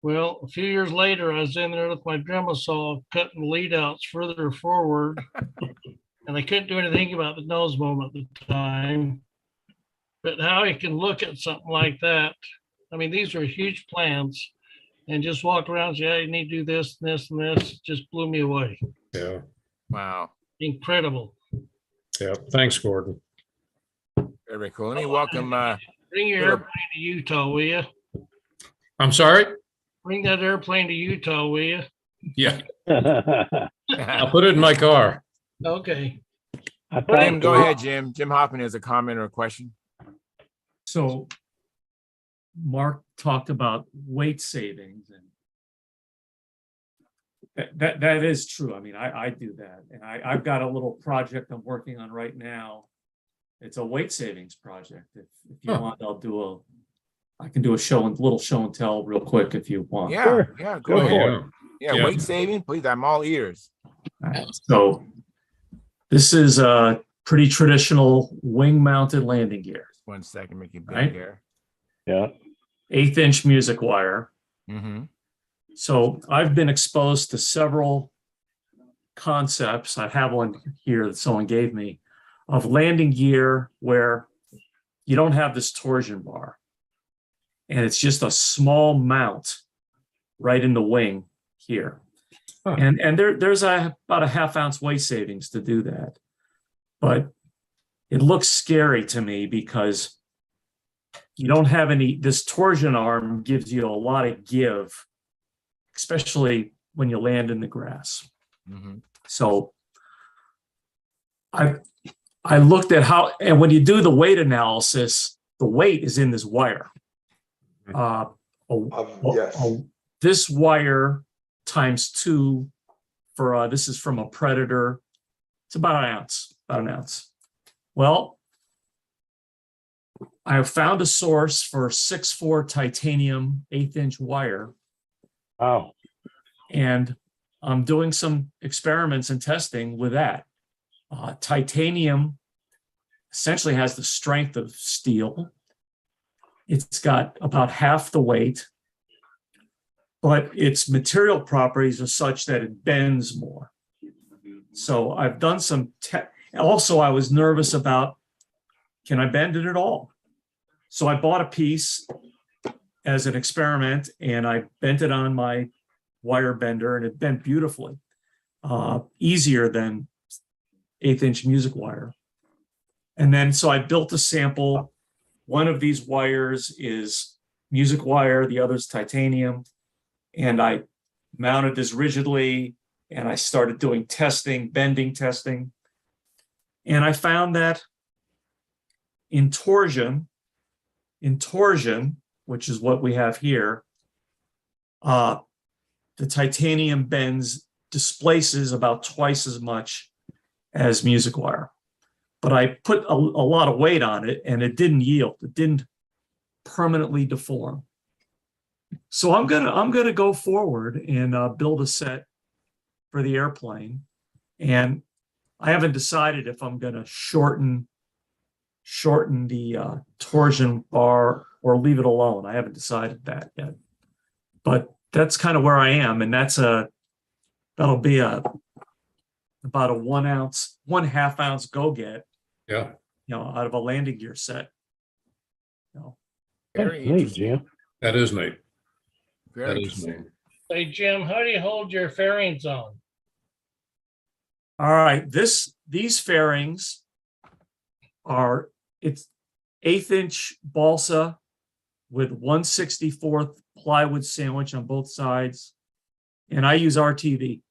Well, a few years later, I was in there with my Dremel saw cutting the lead outs further forward, and I couldn't do anything about the nose moment at the time. But how you can look at something like that, I mean, these are huge plans, and just walk around and say, yeah, you need to do this, and this, and this, just blew me away. Yeah. Wow. Incredible. Yeah. Thanks, Gordon. Very cool. Let me welcome. Bring your Philip. airplane to Utah, will you? I'm sorry? Bring that airplane to Utah, will you? Yeah. I'll put it in my car. Okay. Jim, go ahead, Jim. Jim Hoffman has a comment or a question. So Mark talked about weight savings, and that is true. I mean, I do that, and I've got a little project I'm working on right now. It's a weight savings project. If you want, I can do little show and tell real quick if you want. Yeah, Sure. yeah, Go go for ahead. it. Yeah, weight saving, please. I'm all ears. All right, so this is a pretty traditional wing-mounted landing gear. 1 second, make it big Right. here. Yeah. 1/8-inch music wire. Mm-hmm. So I've been exposed to several concepts. I have one here that someone gave me of landing gear where you don't have this torsion bar, and it's just a small mount right in the wing here. Huh. And there's about a 1/2 ounce weight savings to do that. But it looks scary to me because you don't have this torsion arm gives you a lot of give, especially when you land in the grass. Mm-hmm. So I looked at how, and when you do the weight analysis, the weight is in this wire. Yes. This wire times 2 for this is from a Predator. It's about an ounce. Well, I have found a source for 6'4" titanium 1/8-inch wire, Wow. and I'm doing some experiments and testing with that. Titanium essentially has the strength of steel. It's got about half the weight, but its material properties are such that it bends more. So I've done some also, I was nervous about, can I bend it at all? So I bought a piece as an experiment, and I bent it on my wire bender, and it bent beautifully, easier than 1/8-inch music wire. And then, so I built a sample. One of these wires is music wire, the other's titanium. And I mounted this rigidly, and I started doing testing, bending testing. And I found that in torsion, which is what we have here, the titanium displaces about twice as much as music wire. But I put a lot of weight on it, and it didn't yield. It didn't permanently deform. So I'm gonna go forward and build a set for the airplane, and I haven't decided if I'm gonna shorten the torsion bar or leave it alone. I haven't decided that yet, but that's kind of where I am, and that'll be about a 1/2 ounce go-get. Yeah. Out of a landing gear set. Very That's neat, interesting. Jim. That is neat. Very That is interesting. neat. Hey, Jim, how do you hold your fairings on? All right, these fairings it's 1/8-inch balsa with 1/64 plywood sandwich on both sides, and I use RTV.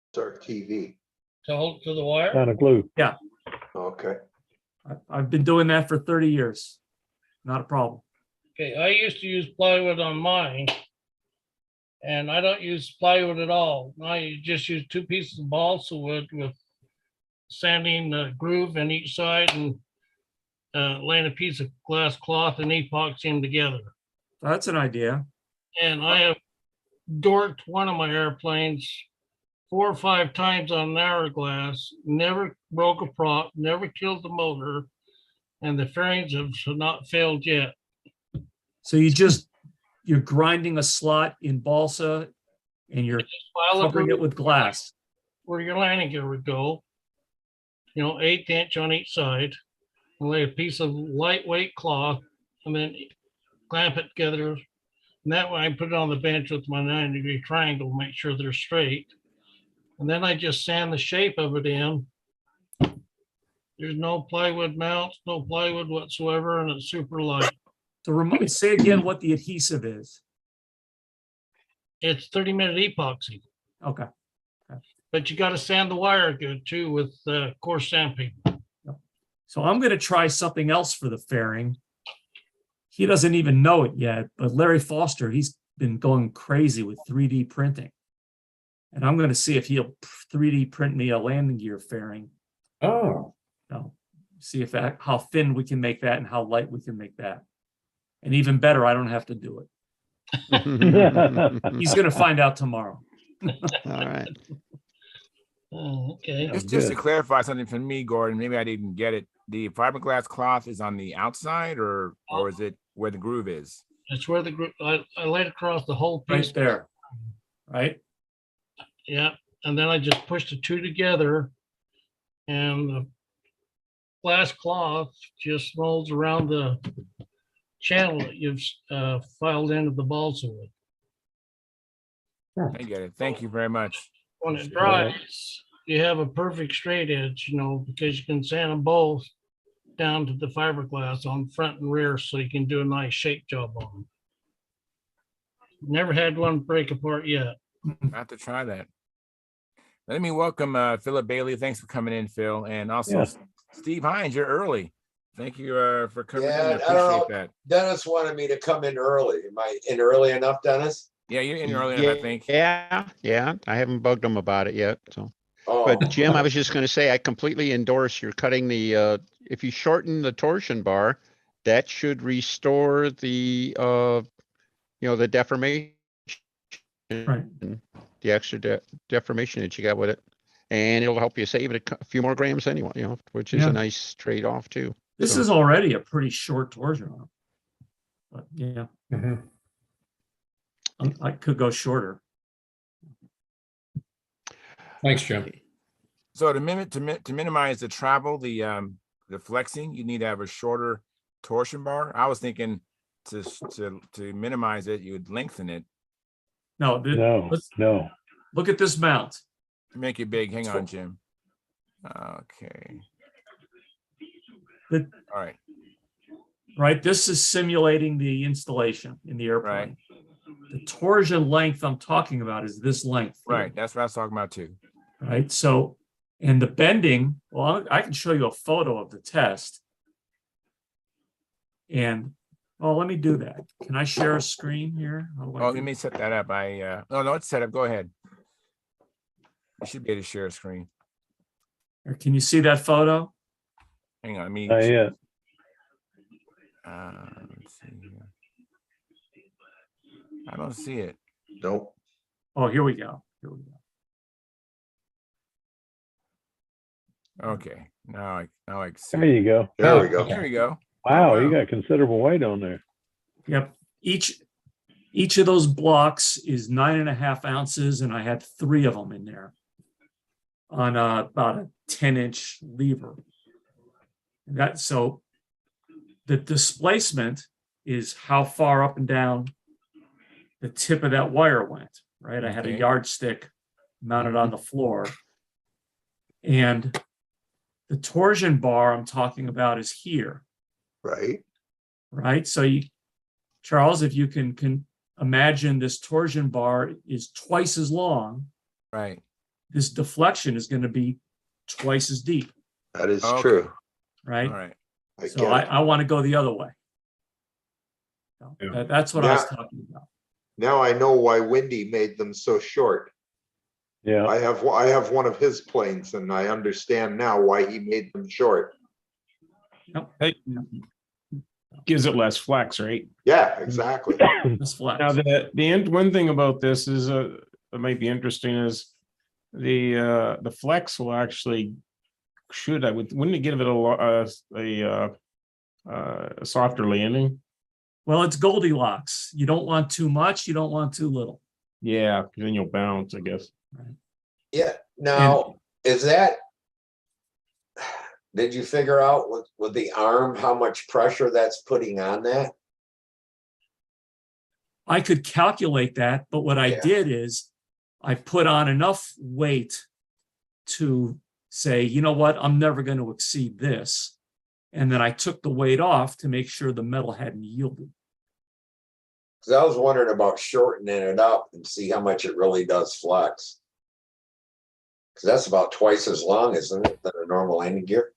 It's our TV. To hold to the wire? Kind of glue. Yeah, Okay. I've been doing that for 30 years. Not a problem. Okay, I used to use plywood on mine. And I don't use plywood at all. I just use 2 pieces of balsa wood with sanding the groove in each side and laying a piece of glass cloth and epoxy them together. That's an idea. And I have dorked one of my airplanes 4 or 5 times on narrow glass, never broke a prop, never killed the motor, and the fairings have not failed yet. So you're grinding a slot in balsa and you're File it covering it with glass. where your landing gear would go. 1/8 inch on each side. And lay a piece of lightweight cloth and then clamp it together. And that way I put it on the bench with my 90-degree triangle, make sure they're straight. And then I just sand the shape of it in. There's no plywood mounts, no plywood whatsoever, and it's super light. So say again what the adhesive is. It's 30-minute epoxy, Okay. but you got to sand the wire good too with coarse sandpaper. So I'm going to try something else for the fairing. He doesn't even know it yet, but Larry Foster, he's been going crazy with 3D printing. And I'm going to see if he'll 3D print me a landing gear fairing. Oh, See if how thin we can make that and how light we can make that. And even better, I don't have to do it. He's going to find out tomorrow. All right. Oh, okay. Just to clarify something for me, Gordon, maybe I didn't get it. The fiberglass cloth is on the outside or is it where the groove is? It's where the group, I laid across the whole piece. Right there. Right? Yeah, and then I just pushed the two together and the glass cloth just molds around the channel that you've filed into the balsa wood. I get it. Thank you very much. When it dries, you have a perfect straight edge, because you can sand them both down to the fiberglass on front and rear, so you can do a nice shape job on them. Never had one break apart yet. I have to try that. Let me welcome Philip Bailey. Thanks for coming in, Phil. And also Steve Hines, you're early. Thank you for coming in. I I don't know. appreciate that. Dennis wanted me to come in early. Am I in early enough, Dennis? Yeah, you're in early enough, I think. Yeah. I haven't bugged them about it yet, so. Oh, But Jim, I was just gonna say, I completely endorse you're cutting the, if you shorten the torsion bar, that should restore the, the deformation. Right. The extra deformation that you got with it. And it'll help you save it a few more grams anyway, which is Yeah. a nice trade-off too. This So- is already a pretty short torsion arm. But yeah, I could go shorter. thanks, Jim. So to minimize the travel, the flexing, you need to have a shorter torsion bar. I was thinking to minimize it, you would lengthen it. No, No. look at this mount. Make it big. Hang on, Jim. Okay. The- All right. Right, this is simulating the installation in the airplane. The torsion length I'm talking about is this length. here. Right. That's what I was talking about too. Right, so, and the bending, well, I can show you a photo of the test. And, let me do that. Can I share a screen here? How do I Oh, do let me set that up. No, it's set up. Go ahead. You should be able to share a screen. Or can you see that photo? Hang on. Let me. Not yet. Let's see here. I don't see it. nope. Oh, here we go. Here we go. Okay. Now I can see. There you go. There we go. There we go. Wow, wow. you got considerable weight on there. Yep. Each of those blocks is 9.5 ounces, and I had 3 of them in there on about a 10-inch lever. So the displacement is how far up and down the tip of that wire went, right? I had a Okay. yardstick mounted on the floor. And the torsion bar I'm talking about is here, Right. right? So Charles, if you can imagine this torsion bar is twice as long, Right. this deflection is going to be twice as deep, That is Okay. true. right? All right. So I want to go the other way. So Yeah. that's what I was talking about. Now I know why Windy made them so short. Yeah. I have one of his planes and I understand now why he made them short. Hey, gives it less flex, right? Yeah, exactly. This flex. Now one thing about this is that might be interesting is the flex will actually wouldn't it give it a softer landing? Well, it's Goldilocks. You don't want too much. You don't want too little. Yeah, 'cause then you'll bounce, I guess. Yeah, now, is that, did you figure out with the arm, how much pressure that's putting on that? I could calculate that, but what I Yeah. did is I put on enough weight to say, you know what, I'm never going to exceed this. And then I took the weight off to make sure the metal hadn't yielded. Cause I was wondering about shortening it up and see how much it really does flex. Cause that's about twice as long, isn't it, than a normal landing gear?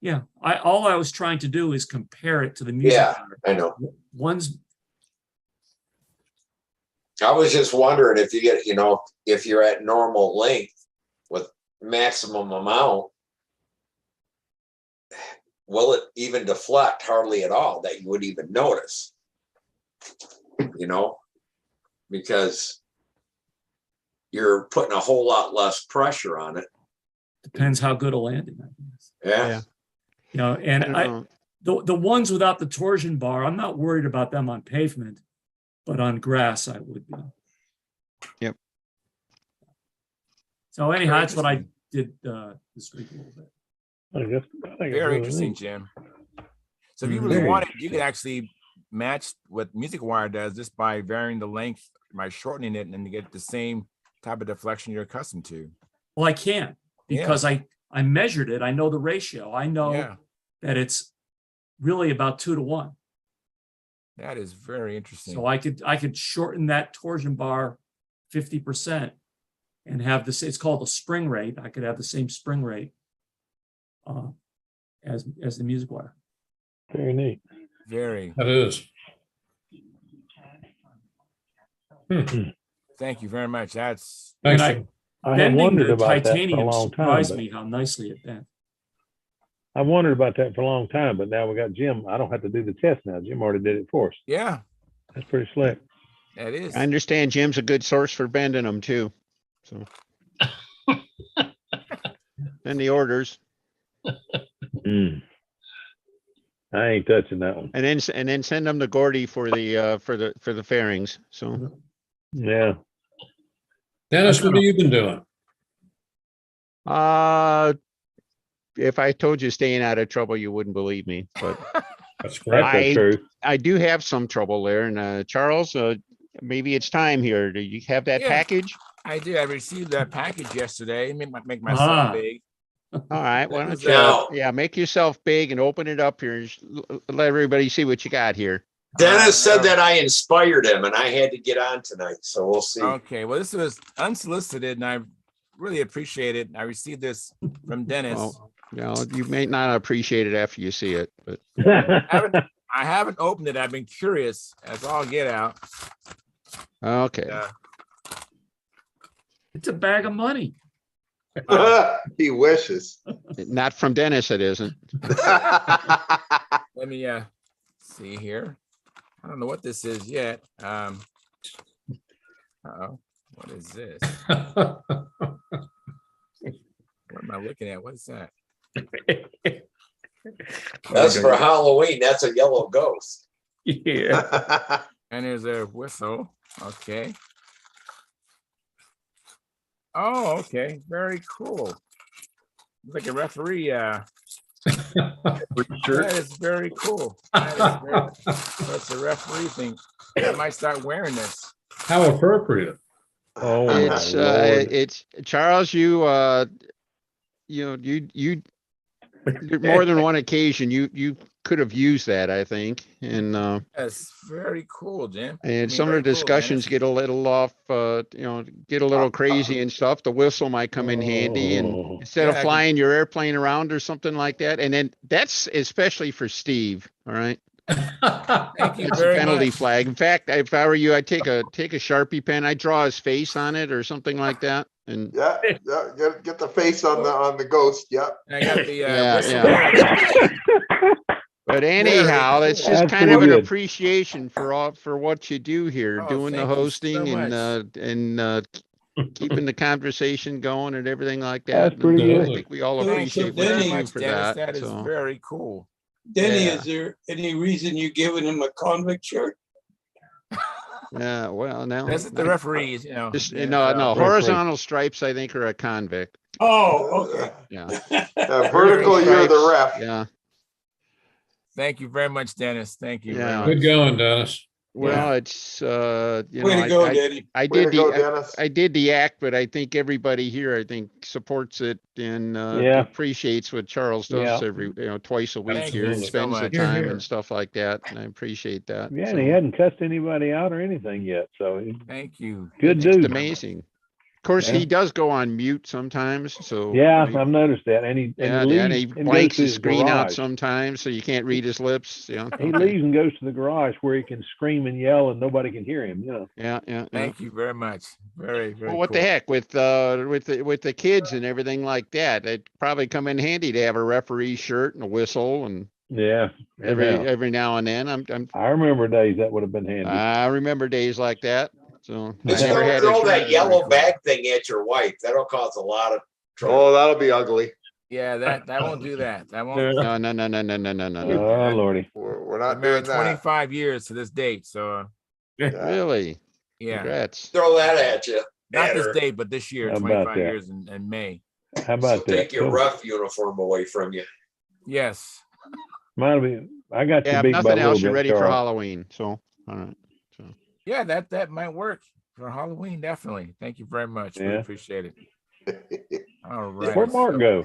Yeah, all I was trying to do is compare it to the music. Yeah, I know. One's, I was just wondering if you get, if you're at normal length with maximum amount, will it even deflect hardly at all that you would even notice? Because you're putting a whole lot less pressure on it. depends how good a landing, I guess. Yeah. And the ones without the torsion bar, I'm not worried about them on pavement, but on grass I would be. Yep. So anyhow, that's what I did this week a little bit. I think it's Very really interesting, neat. Jim. So if you really Very wanted, you could actually match what Music Wire does just by varying the length, by shortening it, and then you get the same type of deflection you're accustomed to. Well, I can't because I measured it. I know the ratio. I know that it's really about 2 to 1. That is very interesting. So I could shorten that torsion bar 50% and have this. It's called a spring rate. I could have the same spring rate as the Music Wire. Very neat. Very. That is. Thank you very much. That's. Thanks. And I have bending wondered the about that for a titanium long time. surprised But me how nicely it bent. I've wondered about that for a long time, but now we got Jim. I don't have to do the test now. Jim already did it for us. Yeah. That's pretty slick. That is. I understand Jim's a good source for bending them too. So. And the orders. I ain't touching that one. And then send them to Gordy for the fairings. So. Yeah. Dennis, what have you been doing? If I told you staying out of trouble, you wouldn't believe me, but That's correct. That's true. I do have some trouble there. And Charles, maybe it's time here. Do you have that Yeah. package? I did. I received that package yesterday. Make myself big. All right. Why don't Now- you, make yourself big and open it up here. And let everybody see what you got here. Dennis said that I inspired him and I had to get on tonight, so we'll see. Okay. Well, this was unsolicited, and I really appreciate it. I received this from Dennis. Well, you may not appreciate it after you see it, but I haven't opened it. I've been curious as all get out. okay. It's a bag of money. He wishes. Not from Dennis, it isn't. Let me see here. I don't know what this is yet. Uh-oh. What is this? What am I looking at? What is that? That's for Halloween. That's a yellow ghost. Yeah. And there's a whistle. Okay. Oh, okay. Very cool. Like a referee. That is very cool. That's a referee thing. I might start wearing this. How appropriate. Oh, It's Charles. You more than one occasion you could have used that, I think, and That's very cool, Jim. and some of the discussions get a little off, get a little crazy and stuff. The whistle might come in handy, and instead of flying your airplane around or something like that. And then that's especially for Steve. All right. Thank you It's very a penalty much. flag. In fact, if I were you, I'd take a Sharpie pen. I'd draw his face on it or something like that. And Yeah, get the face on the ghost. Yep. I got the yeah. But anyhow, it's just That's kind of an pretty good. appreciation for what you do here, Oh, doing the thank you hosting so and keeping the conversation going and everything like That's that. pretty And I good. think we all Thank you appreciate what very you do much, for Dennis. that. That is So, very cool. Denny, Yeah. is there any reason you giving him a convict shirt? Yeah, well, no. That's the referees, you know. Just, the no, NFL. no, Referee. horizontal stripes, I think, are a convict. Oh, okay. Yeah, Vertical, you're the ref. yeah. Thank you very much, Dennis. Thank you very Yeah. much. Good going, Dennis. Well, it's, you Way know, to go, Denny. I Way did to go, the, Dennis. I did the act, but I think everybody here, I think, supports it and Yeah. appreciates what Charles does Yeah. every, twice a week Thank here you and so spends the much. Here, time here. and stuff like that. And I appreciate that. Yeah, So and he hadn't cussed anybody out or anything yet. So Thank you. good it's dude. amazing. Of course, Yeah. he does go on mute sometimes, so. Yeah, you know, I've noticed that. And he Yeah, leaves and he and goes blanks to the his screen out garage. sometimes, so you can't read his lips, He okay. leaves and goes to the garage where he can scream and yell and nobody can hear him. Yeah, yeah, yeah. Thank you very much. Very, very Well, what cool. the heck with the kids and everything like that? It'd probably come in handy to have a referee shirt and a whistle and Yeah. every now and then. I remember days that would have been handy. I remember days like that. So I Just never don't had throw a that shirt. yellow bag thing at your wife. That'll cause a lot of trouble. Oh, that'll be ugly. Yeah, that won't do that. That won't. No, no, no, no, no, no, no, no, no. Oh, Lordy. We're Been not married doing that. 25 years to this date. So Yeah. Really? yeah, Congrats. Throw that at you. not At this her. date, but this year, How about 25 that? years in May. How She'll about that? take your Cool. rough uniform away from you. Yes. Might be. I got Yeah, you if beat by a nothing little else, you're bit, ready for Charles. Halloween. So, all right. So. Yeah, that might work for Halloween. Definitely. Thank you very much. Really Yeah. appreciate it. All right. Where'd Mark go?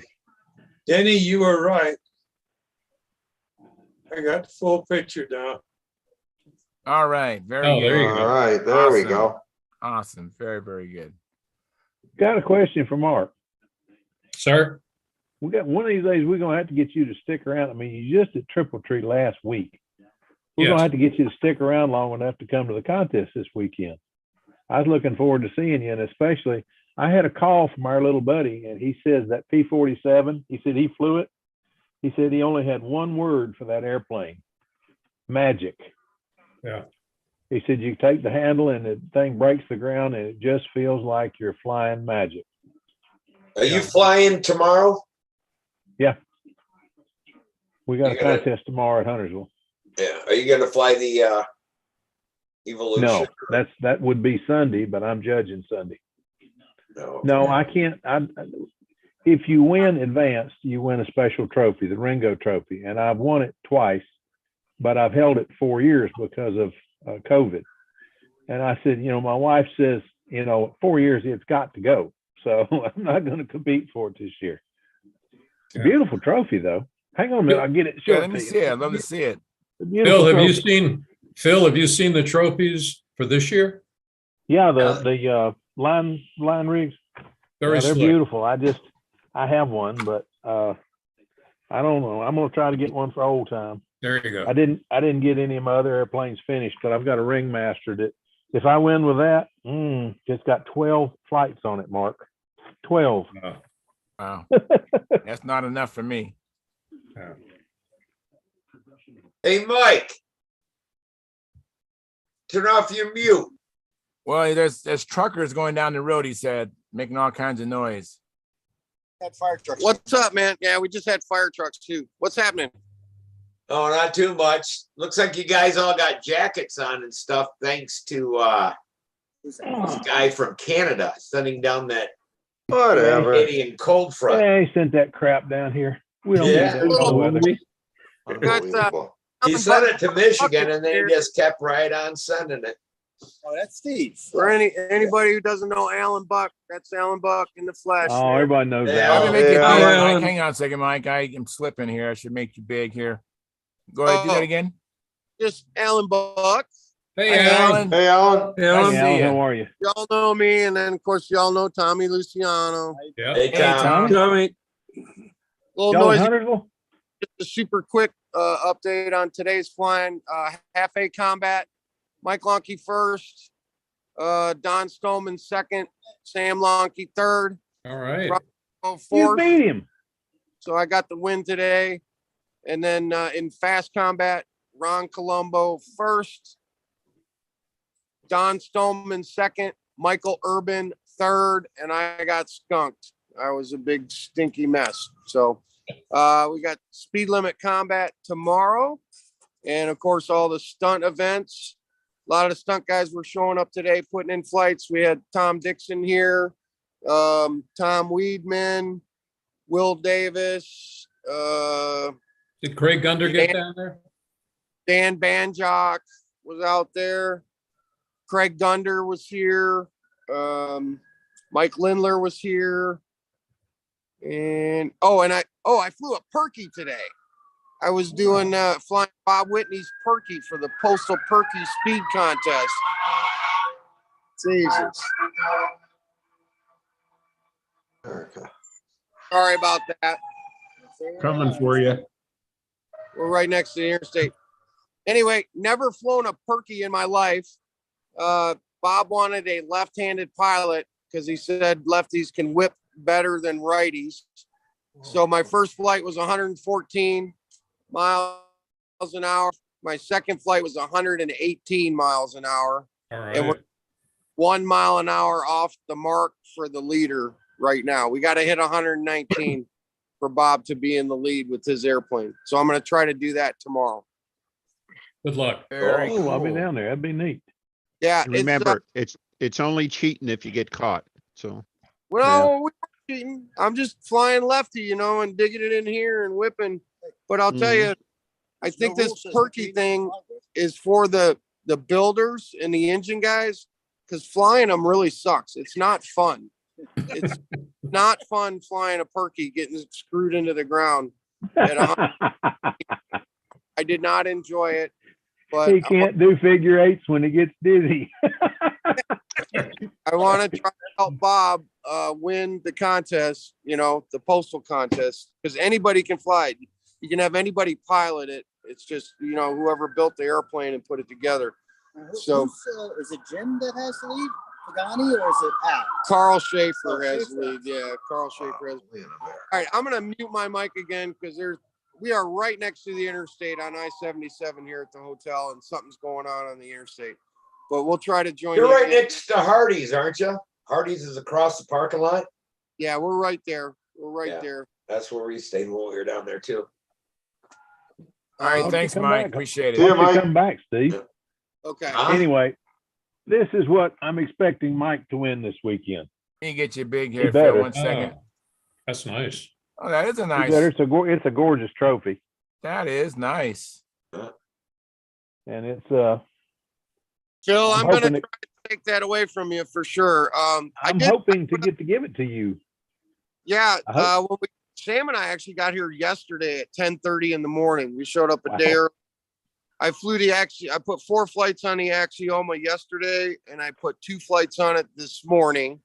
Denny, you were right. I got the full picture now. All right. Very Oh, good. there you All go. right, there we Awesome. go. Awesome. Very, very good. Got a question for Mark. Sir? We got one of these days. We're gonna have to get you to stick around. I mean, you just at Triple Tree last week. We're Yes. gonna have to get you to stick around long enough to come to the contest this weekend. I was looking forward to seeing you, and especially I had a call from our little buddy, and he says that P-47. He said he flew it. He said he only had one word for that airplane: magic. Yeah. He said you take the handle and the thing breaks the ground, and it just feels like you're flying magic. Are you flying tomorrow? We got You a gonna- contest tomorrow at Huntersville. Yeah. Are you going to fly the Evolution? No, that would be Sunday, but I'm judging Sunday. No. No, I can't. If you win advanced, you win a special trophy, the Ringo Trophy, and I've won it twice, but I've held it 4 years because of COVID. And I said, my wife says, 4 years, it's got to go. So I'm not going to compete for it this year. Yeah. Beautiful trophy, though. Hang on a minute, I'll get it. Show Yeah, it let me to you. see it. I'd love to see it. The beautiful Phil, have you trophy. seen the trophies for this year? Yeah, the line rigs. Very Yeah, they're slick. beautiful. I have one, but I don't know. I'm gonna try to get one for old time. There you go. I didn't get any of my other airplanes finished, but I've got a ringmaster that if I win with that, it's got 12 flights on it, Mark. 12. Wow. That's not enough for me. Hey, Mike. Turn off your mute. Well, there's truckers going down the road, he said, making all kinds of noise. Had fire trucks. What's up, man? Yeah, we just had fire trucks too. What's happening? Oh, not too much. Looks like you guys all got jackets on and stuff, thanks to this guy from Canada sending down that Whatever. Canadian cold front. Yeah, he sent that crap down here. We don't Yeah. need that cold weather. Unbelievable. He sent it to Michigan and they just kept right on sending it. Oh, that's Steve. For anybody who doesn't know Alan Buck, that's Alan Buck in the flesh. Oh, everybody knows Yeah. Let me that. make it big, Yeah. Mike. Hang on a second, Mike. I am slipping here. I should make you big here. Go ahead, do that again. Just Alan Buck. Hey, Hi, Alan. Hey, Alan. Nice to Hey, see Alan, you. how are you? Y'all know me, and then of course y'all know Tommy Luciano. Yeah. Hey, Hey, Tom. Tom. Little Y'all in noisy. Huntersville? Just a super quick update on today's flying. Half A combat. Mike Lonke first. Don Stoneman second. Sam Lonke third. All right. Rob You fourth. beat him. So I got the win today. And then in fast combat, Ron Colombo first. Don Stoneman second. Michael Urban third. And I got skunked. I was a big stinky mess. So We got speed limit combat tomorrow. And of course, all the stunt events. A lot of the stunt guys were showing up today, putting in flights. We had Tom Dixon here, Tom Weedman, Will Davis, Did Craig Gunder get down there? Dan Banjock was out there. Craig Gunder was here. Mike Lindler was here. And I flew a Perky today. I was doing flying Bob Whitney's Perky for the Postal Perky Speed Contest. Jesus. Sorry about that. Coming for you. We're right next to the interstate. Anyway, never flown a Perky in my life. Bob wanted a left-handed pilot because he said lefties can whip better than righties. So my first flight was 114 miles an hour. My second flight was 118 miles an hour. All And we're right. 1 mile an hour off the mark for the leader right now. We got to hit 119 for Bob to be in the lead with his airplane. So I'm going to try to do that tomorrow. Good luck. Very Oh, I'll be cool. down there. That'd be neat. Yeah. And remember, it's only cheating if you get caught. So Well, we're cheating. I'm just flying lefty, and digging it in here and whipping. But I'll tell you, I think this Perky thing is for the builders and the engine guys, because flying them really sucks. It's not fun. It's not fun flying a Perky, getting screwed into the ground. I did not enjoy it. But He can't do figure eights when he gets dizzy. I want to try to help Bob win the contest, the postal contest, because anybody can fly it. You can have anybody pilot it. It's just, whoever built the airplane and put it together. So is it Jim that has the lead, Pagani, or is it Pat? Carl Schaefer has the lead. Yeah, Carl Schaefer has the lead. All right, I'm going to mute my mic again because we are right next to the interstate on I-77 here at the hotel, and something's going on the interstate. But we'll try to join You're you right again. next to Hardee's, aren't you? Hardee's is across the parking lot. Yeah, we're right there. We're right Yeah. there. That's where we stayed when we were down there too. All right, Hope thanks, you come Mike. back. Appreciate it. See ya, Hope you Mike. come back, Steve. Okay. Anyway, this is what I'm expecting Mike to win this weekend. Let me get you big He here, Phil. better. 1 second. Oh, that's nice. Oh, that is a He nice. better. It's a gorgeous trophy, That is nice. and it's Phil, I'm I'm going to hoping try it- to take that away from you for sure. I'm hoping to get to give it to you. Yeah, I hope- when Sam and I actually got here yesterday at 10:30 in the morning. We showed up a Wow. day early. I put 4 flights on the Axioma yesterday, and I put 2 flights on it this morning.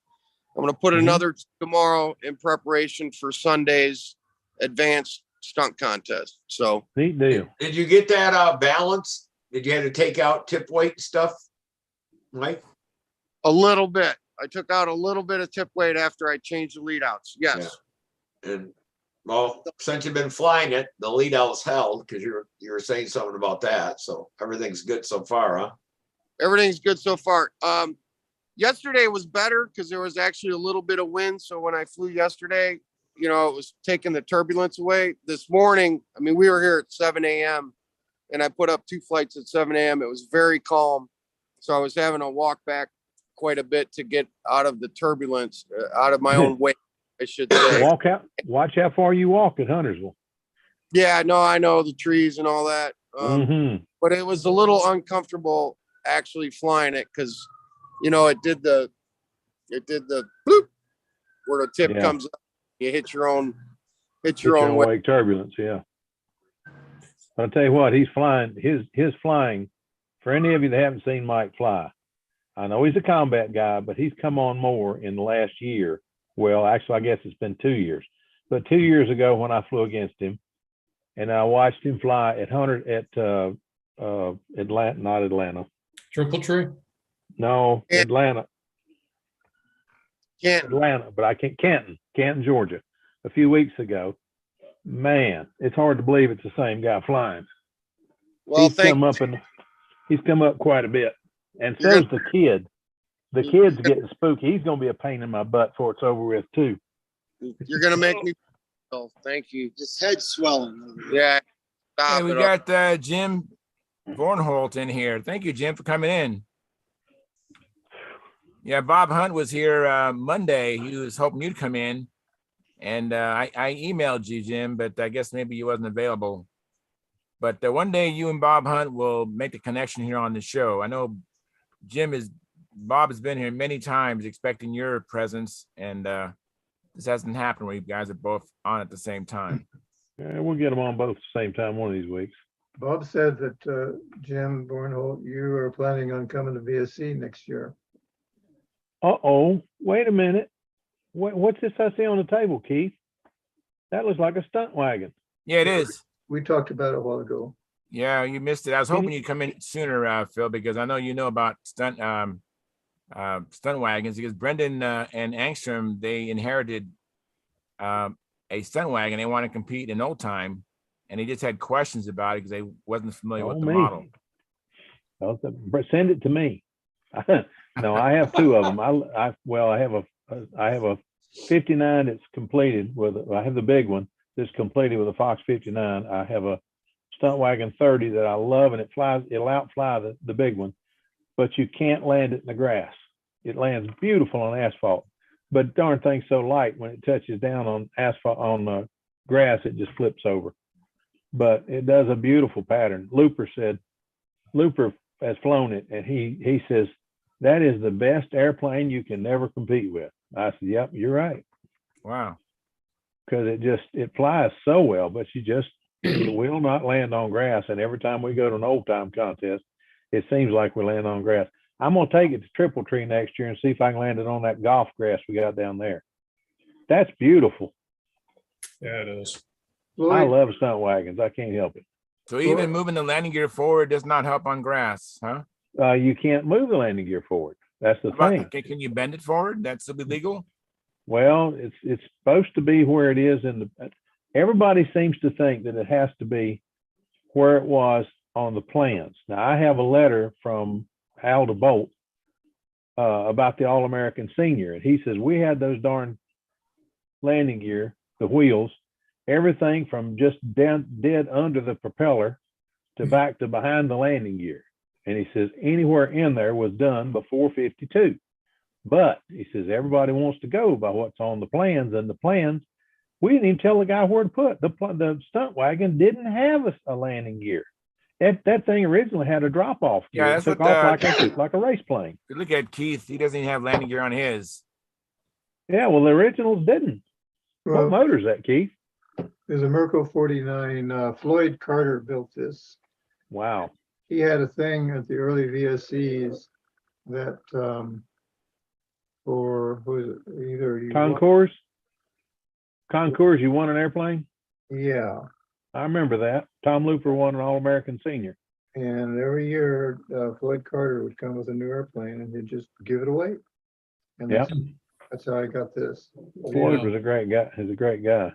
I'm going to put another 2 tomorrow in preparation for Sunday's advanced stunt contest. So Neat deal. Did you get that balance? Did you have to take out tip weight stuff, Mike? a little bit. I took out a little bit of tip weight after I changed the lead outs. Yes. And well, since you've been flying it, the lead out's held because you were saying something about that. So everything's good so far, huh? Everything's good so far. Yesterday was better because there was actually a little bit of wind. So when I flew yesterday, it was taking the turbulence away. This morning, we were here at 7 a.m. and I put up 2 flights at 7 a.m. It was very calm. So I was having to walk back quite a bit to get out of the turbulence, out of my own way, I should say. Walk out. Watch how far you walk at Huntersville. Yeah, no, I know the trees and all that. But it was a little uncomfortable actually flying it because, it did the bloop where the tip Yeah. comes up. You hit your own Get your own way. wake turbulence. Yeah. I'll tell you what, he's flying. His flying. For any of you that haven't seen Mike fly, I know he's a combat guy, but he's come on more in the last year. Well, actually, I guess it's been 2 years. But 2 years ago, when I flew against him, and I watched him fly at Atlanta, not Atlanta. Triple Tree? No, Yeah. Atlanta. Canton. Atlanta, but I can't. Canton, Georgia. A few weeks ago, man, it's hard to believe it's the same guy flying. Well, He's come up quite a bit, and You're so's the kid. The kid's getting spooky. He's going to be a pain in my butt before it's over with too. You're gonna make me Phil. Thank you. Just head swelling. Yeah. Hey, Stop we it. got Jim Vornholt in here. Thank you, Jim, for coming in. Yeah, Bob Hunt was here Monday. He was hoping you'd come in. And I emailed you, Jim, but I guess maybe you wasn't available. But one day you and Bob Hunt will make the connection here on the show. I know Bob has been here many times expecting your presence, and this hasn't happened where you guys are both on at the same time. Yeah, we'll get them on both at the same time one of these weeks. Bob said that Jim Bornholt, you are planning on coming to VSC next year. Uh-oh, wait a minute. What's this I see on the table, Keith? That looks like a stunt wagon. Yeah, it is. We talked about it a while ago. Yeah, you missed it. I was hoping you'd come in sooner, Phil, because I know you know about stunt wagons, because Brendan and Angstrom, they inherited a stunt wagon. They want to compete in old time, and they just had questions about it because they wasn't familiar with the model. Well, send it to me. No, I have two of them. I have a 59 that's completed with. I have the big one that's completed with a Fox 59. I have a stunt wagon 30 that I love, and it'll outfly the big one, but you can't land it in the grass. It lands beautiful on asphalt, but darn thing's so light when it touches down on asphalt on grass, it just flips over. But it does a beautiful pattern. Looper has flown it, and he says that is the best airplane you can never compete with. I said, yep, you're right. Wow. Because it flies so well, but it will not land on grass. And every time we go to an old time contest, it seems like we land on grass. I'm going to take it to Triple Tree next year and see if I can land it on that golf grass we got down there. That's beautiful. Yeah, it is. I love stunt wagons. I can't help it. So even moving the landing gear forward does not help on grass, huh? You can't move the landing gear forward. That's the thing. Can you bend it forward? That's still illegal? Well, it's supposed to be where it is everybody seems to think that it has to be where it was on the plans. Now, I have a letter from Al DeBolt about the All-American Senior, and he says we had those darn landing gear, the wheels, everything from just dead under the propeller to back to behind the landing gear. And he says anywhere in there was done before 52. But he says everybody wants to go by what's on the plans, and the plans, we didn't even tell the guy where to put. The stunt wagon didn't have a landing gear. That thing originally had a drop-off gear. Yeah, it took off like a race plane. Look at Keith. He doesn't even have landing gear on his. Yeah, well, the originals didn't. Well, what motor is that, Keith? There's a Merco 49. Floyd Carter built this. Wow. He had a thing at the early VSCs that for who is it? Either you Concours, you won an airplane? Yeah. I remember that. Tom Looper won an All-American Senior. And every year, Floyd Carter would come with a new airplane and he'd just give it away. And that's how I got this. Floyd was a great guy. He's a great guy.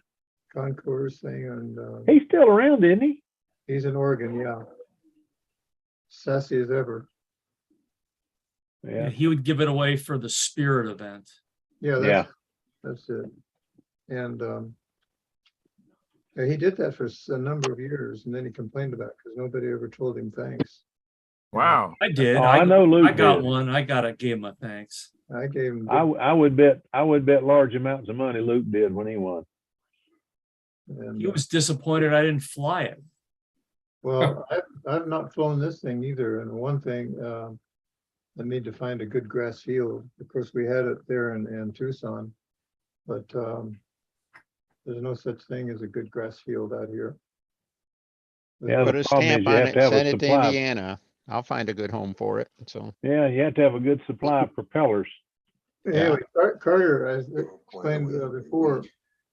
Concours thing. And he's still around, isn't he? He's in Oregon, yeah. Sassy as ever. Yeah, he would give it away for the Spirit event. Yeah, that's it. And he did that for a number of years, and then he complained about it because nobody ever told him thanks. Wow. I did. Oh, I know Luke I got did. one. I gotta give him a thanks. I gave him. I would bet large amounts of money Luke did when he won. And, He was disappointed I didn't fly it. well, I've not flown this thing either. And one thing, I need to find a good grass field. Of course, we had it there in Tucson, but there's no such thing as a good grass field out here. Yeah, Put the a problem is stamp you on have it, to have send a it to supply. Indiana. I'll find a good home for it. So Yeah, you have to have a good supply of propellers. Anyway, Carter, as explained before,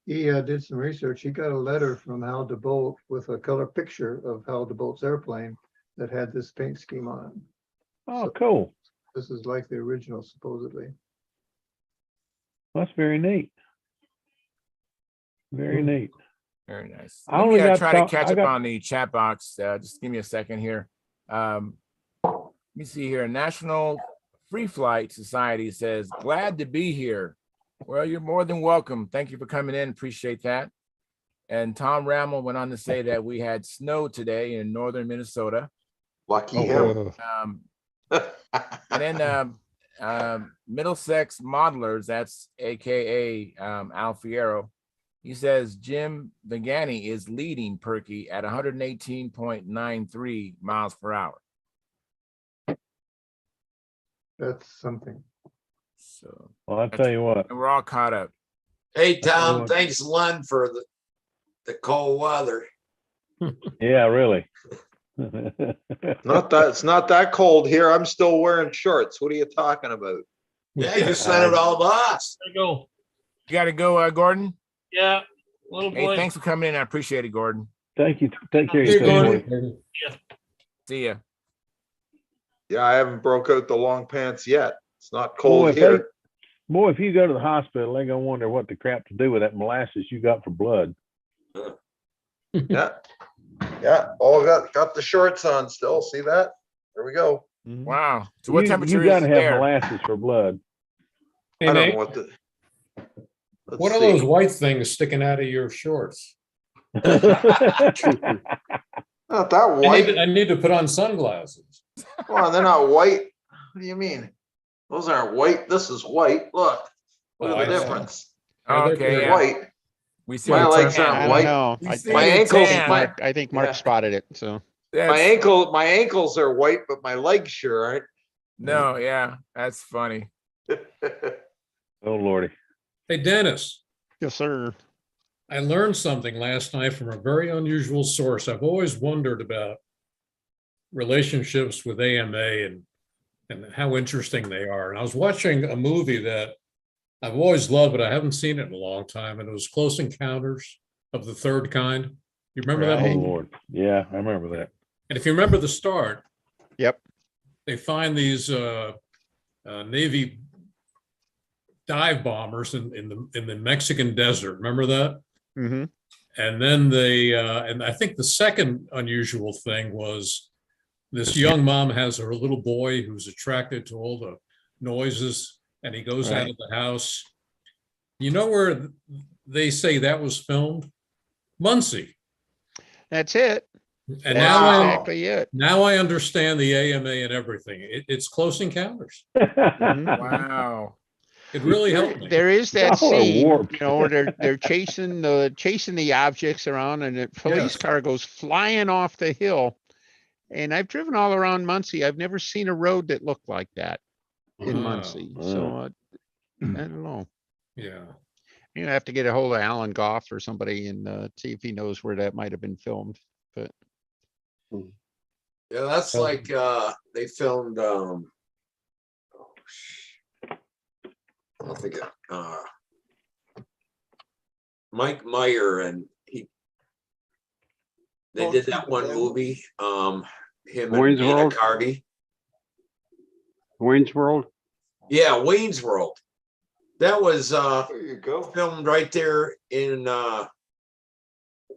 he did some research. He got a letter from Hal DeBolt with a color picture of Hal DeBolt's airplane that had this paint scheme on it. Oh, cool. This is like the original, supposedly. That's very neat. Very neat. Very nice. I Let only me got try to talk- catch I up got- on the chat box. Just give me a second here. Let me see here. National Free Flight Society says, glad to be here. Well, you're more than welcome. Thank you for coming in. Appreciate that. And Tom Rammel went on to say that we had snow today in northern Minnesota. Lucky Oh, him. And then Middlesex Modelers, that's AKA Al Fierro. He says Jim Vigani is leading Perky at 118.93 miles per hour. That's something. So Well, I tell you what, and we're all caught up. Hey, Tom, thanks, Len, for the cold weather. yeah, really. Not that, it's not that cold here. I'm still wearing shorts. What are you talking about? Yeah, you sent it all to us. There you go. You got to go, Gordon. Yeah, little Hey, boy. thanks for coming in. I appreciate it, Gordon. Thank you. Take care of Hey, yourself. Gordon. Morty. See ya. Yeah, I haven't broke out the long pants yet. It's not Boy, cold if here. boy, if you go to the hospital, they're gonna wonder what the crap to do with that molasses you got for blood. Yeah. Yeah. Oh, got the shorts on still. See that? There we go. Wow. So what temperature you is gotta it have there? molasses for blood. Hey, I don't Nate, know what the. Let's what are see. those white things sticking out of your shorts? Not that white. I need to put on sunglasses. Come on, they're not white. What do you mean? Those aren't white. This is white. Look. Look Oh, at the I see. difference. Yeah, they're Okay, very- yeah. White. We see My the legs tan. aren't I white. don't know. We I see think, My the ankles, tan. I think Mark Yeah. spotted it. So That's, my ankles are white, but my legs sure aren't. no, yeah, that's funny. Oh Lordy. Hey, Dennis, yes, sir. I learned something last night from a very unusual source. I've always wondered about relationships with AMA and how interesting they are. And I was watching a movie that I've always loved, but I haven't seen it in a long time. And it was Close Encounters of the Third Kind. You remember that Oh movie? Lord. Yeah, I remember that. And if you remember the start, Yep. they find these Navy dive bombers in the Mexican desert. Remember that? Mm-hmm. And then and I think the second unusual thing was this young mom has her little boy who's attracted to all the noises, and he goes out Right. of the house. You know where they say that was filmed? Muncie. That's it. And That's exactly it. now I understand the AMA and everything. It's Close Encounters. Wow. It really helped me. There is that Y'all are scene, warped. where they're chasing the objects around, and a police Yes. car goes flying off the hill. And I've driven all around Muncie. I've never seen a road that looked like that in Wow. Muncie. So I don't know. Yeah. You have to get a hold of Alan Goff or somebody and see if he knows where that might have been filmed. But Yeah, that's like they filmed I think Mike Meyer and they did that one movie, him Wayne's and Dana World? Carvey. Wayne's World? Yeah, Wayne's World. That was There you go. filmed right there in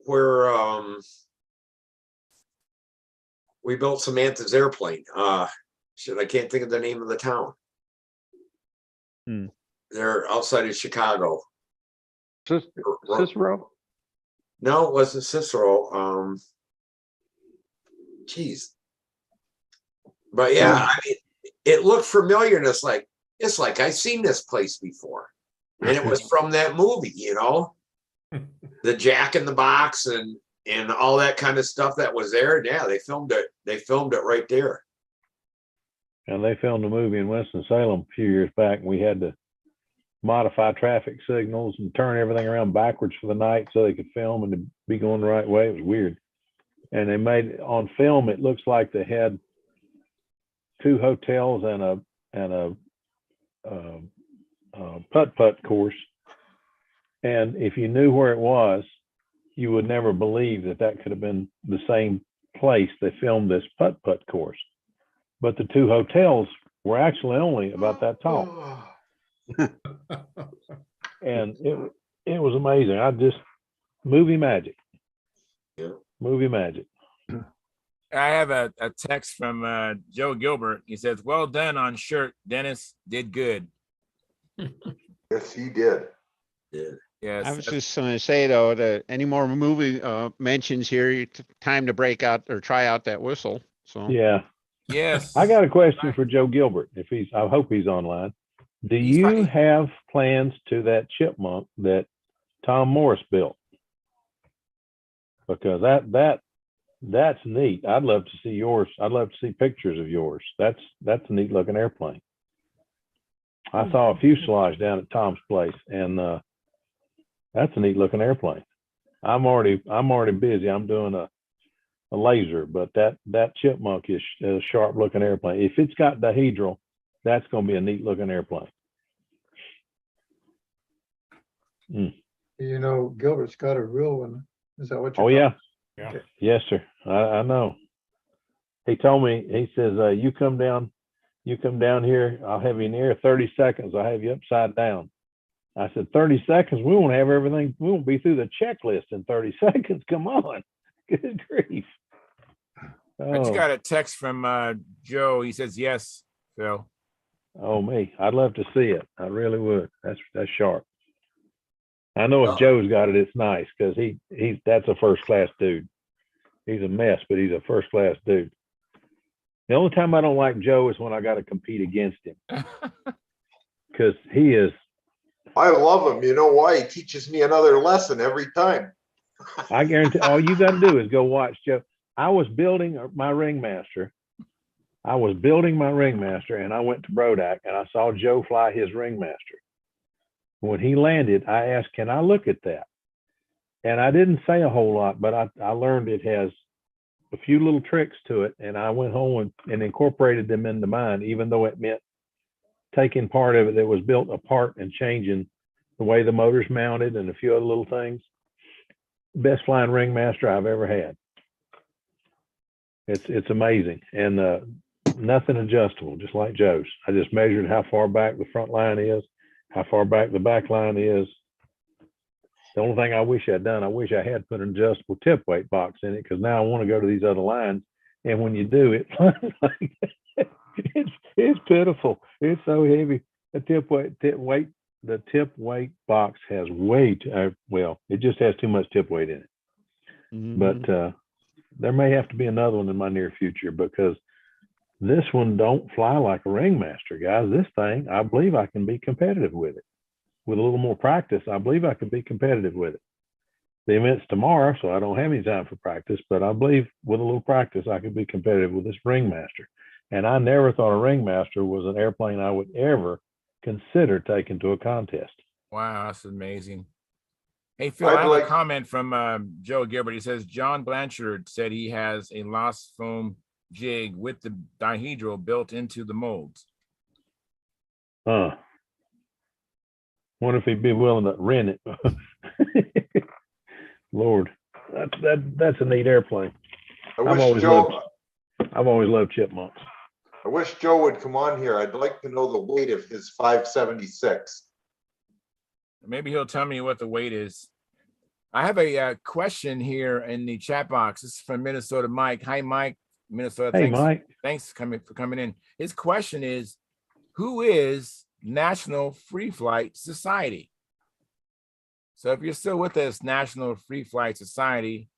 where we built Samantha's airplane. Shit, I can't think of the name of the town. Hmm. They're outside of Chicago. Cicero? No, it wasn't Cicero. Geez. But yeah, I mean, it looked familiar, and it's like I've seen this place before. And it was from that movie, you know? The Jack in the Box and all that kind of stuff that was there. Yeah, they filmed it. They filmed it right there. And they filmed a movie in Winston-Salem a few years back, and we had to modify traffic signals and turn everything around backwards for the night so they could film and to be going the right way. It was weird. And they made on film, it looks like they had 2 hotels and a putt-putt course. And if you knew where it was, you would never believe that could have been the same place they filmed this putt-putt course. But the 2 hotels were actually only about that tall. And it was amazing. Movie magic. Yeah. Movie magic. I have a text from Joe Gilbert. He says, "Well done on shirt. Dennis did good." Yes, he did. Yeah. Yes. I was just gonna say though, that any more movie mentions here, time to break out or try out that whistle. So Yeah. Yes. I got a question for Joe Gilbert. If he's, I hope he's online. Do He's you fine. have plans to that chipmunk that Tom Morris built? Because that's neat. I'd love to see yours. I'd love to see pictures of yours. That's a neat looking airplane. I saw a fuselage down at Tom's place, and that's a neat looking airplane. I'm already busy. I'm doing a laser, but that chipmunk is a sharp looking airplane. If it's got dihedral, that's going to be a neat looking airplane. You know, Gilbert's got a real one. Is that what you're Oh yeah. Yeah. Yes, sir. I know. He told me, he says, you come down here, I'll have you in the air 30 seconds. I'll have you upside down. I said, 30 seconds? We won't have everything. We won't be through the checklist in 30 seconds. Come on. Good grief. I just Oh, got a text from Joe. He says yes, Phil. oh me. I'd love to see it. I really would. That's sharp. I know if Oh. Joe's got it, it's nice because that's a first class dude. He's a mess, but he's a first class dude. The only time I don't like Joe is when I got to compete against him because he is. I love him. You know why? He teaches me another lesson every time. I guarantee all you got to do is go watch Joe. I was building my ringmaster. And I went to Brodak and I saw Joe fly his ringmaster. When he landed, I asked, "Can I look at that?" And I didn't say a whole lot, but I learned it has a few little tricks to it, and I went home and incorporated them into mine, even though it meant taking part of it that was built apart and changing the way the motor's mounted and a few other little things. Best flying ringmaster I've ever had. It's amazing, and nothing adjustable, just like Joe's. I just measured how far back the front line is, how far back the back line is. The only thing I wish I'd done, I wish I had put an adjustable tip weight box in it, because now I want to go to these other lines, and when you do, it it's pitiful. It's so heavy. The tip weight box has way too well. It just has too much tip weight in it. mhm. But there may have to be another one in my near future, because this one don't fly like a ringmaster, guys. This thing, I believe I can be competitive with it. With a little more practice, I believe I could be competitive with it. The event's tomorrow, so I don't have any time for practice, but I believe with a little practice, I could be competitive with this ringmaster. And I never thought a ringmaster was an airplane I would ever consider taking to a contest. Wow, that's amazing. Hey, Phil, I'd I have like- a comment from Joe Gilbert. He says, John Blanchard said he has a lost foam jig with the dihedral built into the molds. Wonder if he'd be willing to rent it. Lord, that's a neat airplane. I I've always loved chipmunks. I wish Joe would come on here. I'd like to know the weight of his 576. Maybe he'll tell me what the weight is. I have a question here in the chat box. This is from Minnesota Mike. Hi, Mike. Minnesota. Hey, Mike. Thanks for coming in. His question is, who is National Free Flight Society? So if you're still with us, National Free Flight Society,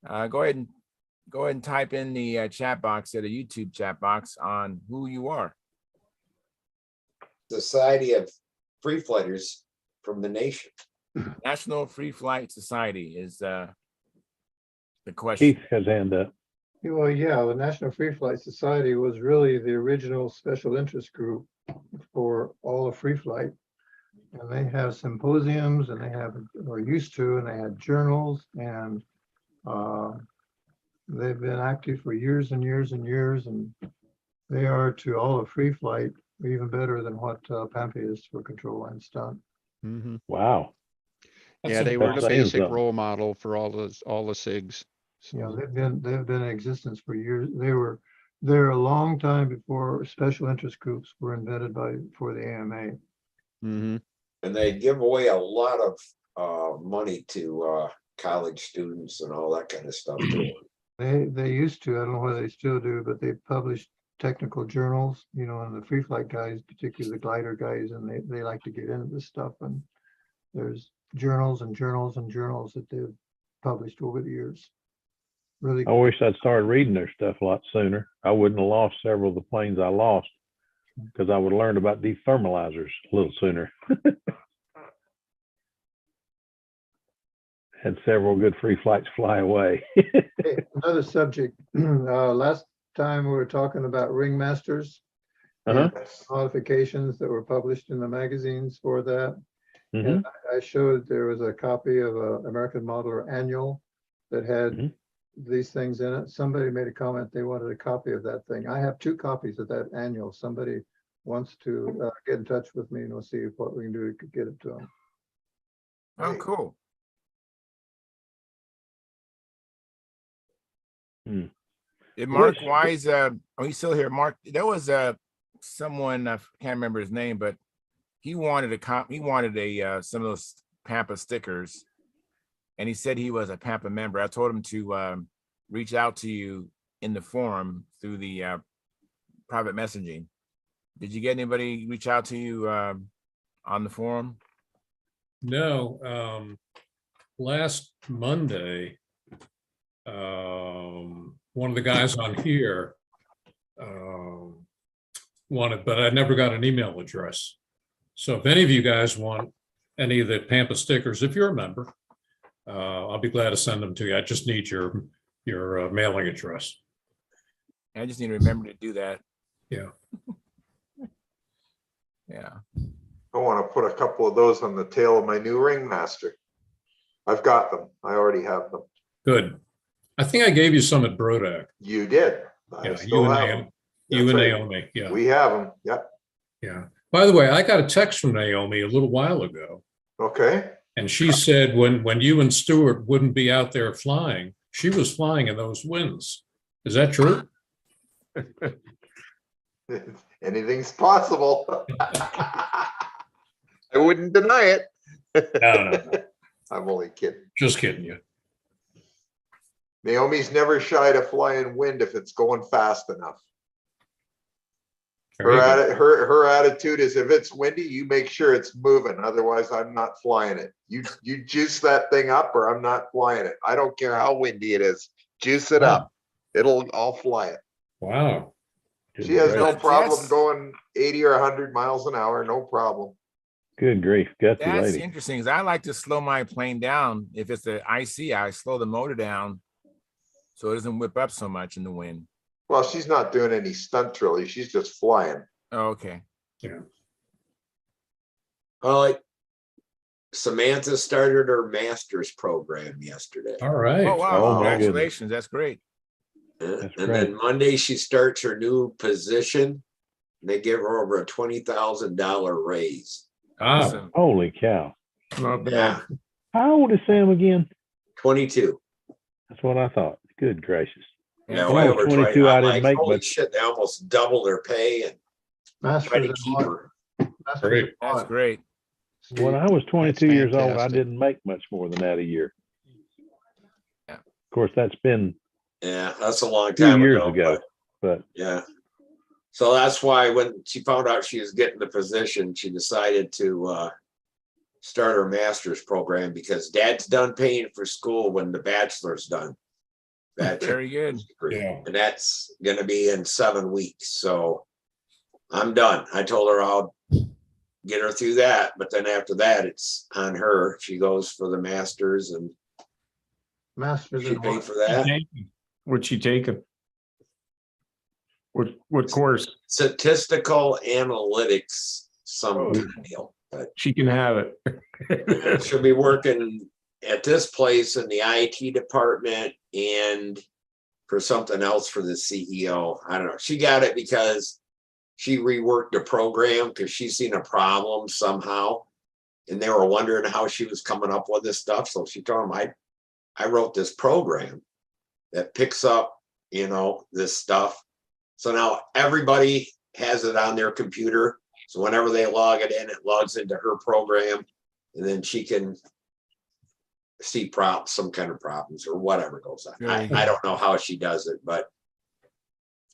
go ahead and type in the chat box at a YouTube chat box on who you are. Society of Free Flighters from the nation. National Free Flight Society is the question. Keith has hand up. Well, yeah, the National Free Flight Society was really the original special interest group for all of free flight. And they have symposiums, and they have, or used to, and they had journals, and they've been active for years and years and years, and they are to all of free flight even better than what PAMPA is for control line stunt. Mm-hmm. Wow. Yeah, they were That's the saying basic something. role model for all the SIGs. Yeah, they've been in existence for years. They were there a long time before special interest groups were invented for the AMA. Mm-hmm. And they give away a lot of money to college students and all that kind of stuff too. They used to. I don't know whether they still do, but they published technical journals, and the free flight guys, particularly the glider guys, and they like to get into this stuff, and There's journals and journals and journals that they've published over the years. Really, I wish I'd started reading their stuff a lot sooner. I wouldn't have lost several of the planes I lost because I would have learned about dethermalizers a little sooner. Had several good free flights fly away. hey, another subject. Last time we were talking about ringmasters and modifications that were published in the magazines for that. And I showed there was a copy of a American Modeler Annual that had these things in it. Somebody made a comment they wanted a copy of that thing. I have 2 copies of that annual. Somebody wants to get in touch with me and we'll see what we can do to get it to them. Oh, cool. Did Mark Wise, oh, he's still here. Mark, there was someone, I can't remember his name, but he wanted some of those Pampa stickers, and he said he was a Pampa member. I told him to reach out to you in the forum through the private messaging. Did you get anybody reach out to you on the forum? No. Last Monday, one of the guys on here wanted, but I never got an email address. So if any of you guys want any of the Pampa stickers, if you're a member, I'll be glad to send them to you. I just need your mailing address. I just need to remember to do that. Yeah. Yeah. I want to put a couple of those on the tail of my new ringmaster. I've got them. I already have them. Good. I think I gave you some at Brodak. You did. Yeah, you and Naomi. Yeah. We have them. Yep. Yeah. By the way, I got a text from Naomi a little while ago. Okay. And she said when you and Stuart wouldn't be out there flying, she was flying in those winds. Is that true? Anything's possible. I wouldn't deny it. No. I'm only kidding. Just kidding you. Naomi's never shy to fly in wind if it's going fast enough. Her attitude is if it's windy, you make sure it's moving. Otherwise, I'm not flying it. You juice that thing up or I'm not flying it. I don't care how windy it is. Juice it up. I'll fly it. Wow. She has no problem going 80 or 100 miles an hour. No problem. Good grief. Got the That's lady. interesting because I like to slow my plane down. If it's an icy, I slow the motor down so it doesn't whip up so much in the wind. Well, she's not doing any stunt really. She's just flying. Oh, okay. Yeah. Well, Samantha started her master's program yesterday. All right. Oh, wow. Oh, my Congratulations. That's great. And then Monday she starts her new position. And they give her over a $20,000 raise. Awesome. Holy cow. Not bad. Yeah, How old is Sam again? 22. That's what I thought. Good gracious. Yeah, When I was 22, I didn't make holy much. shit, they almost doubled her pay and tried Masters to in keep what? her. Masters Great. in That's what? great. When I was 22 That's years old, I fantastic. didn't make much more than that a year. Yeah. Of course, that's been Yeah, that's a long a few time years ago. ago. But Yeah. So that's why when she found out she was getting the position, she decided to start her master's program because dad's done paying for school when the bachelor's done. Very good. Yeah. And that's going to be in 7 weeks. So I'm done. I told her I'll get her through that. But then after that, it's on her. She goes for the master's and Masters she in paid what? for that. What's she taking? What course? Statistical analytics, some kind of deal. But She can have it. she'll be working at this place in the IT department and for something else for the CEO. I don't know. She got it because she reworked the program because she's seen a problem somehow. And they were wondering how she was coming up with this stuff. So she told them, I wrote this program that picks up, this stuff. So now everybody has it on their computer. So whenever they log it in, it logs into her program. And then she can see some kind of problems or whatever goes on. I don't know how she does it, but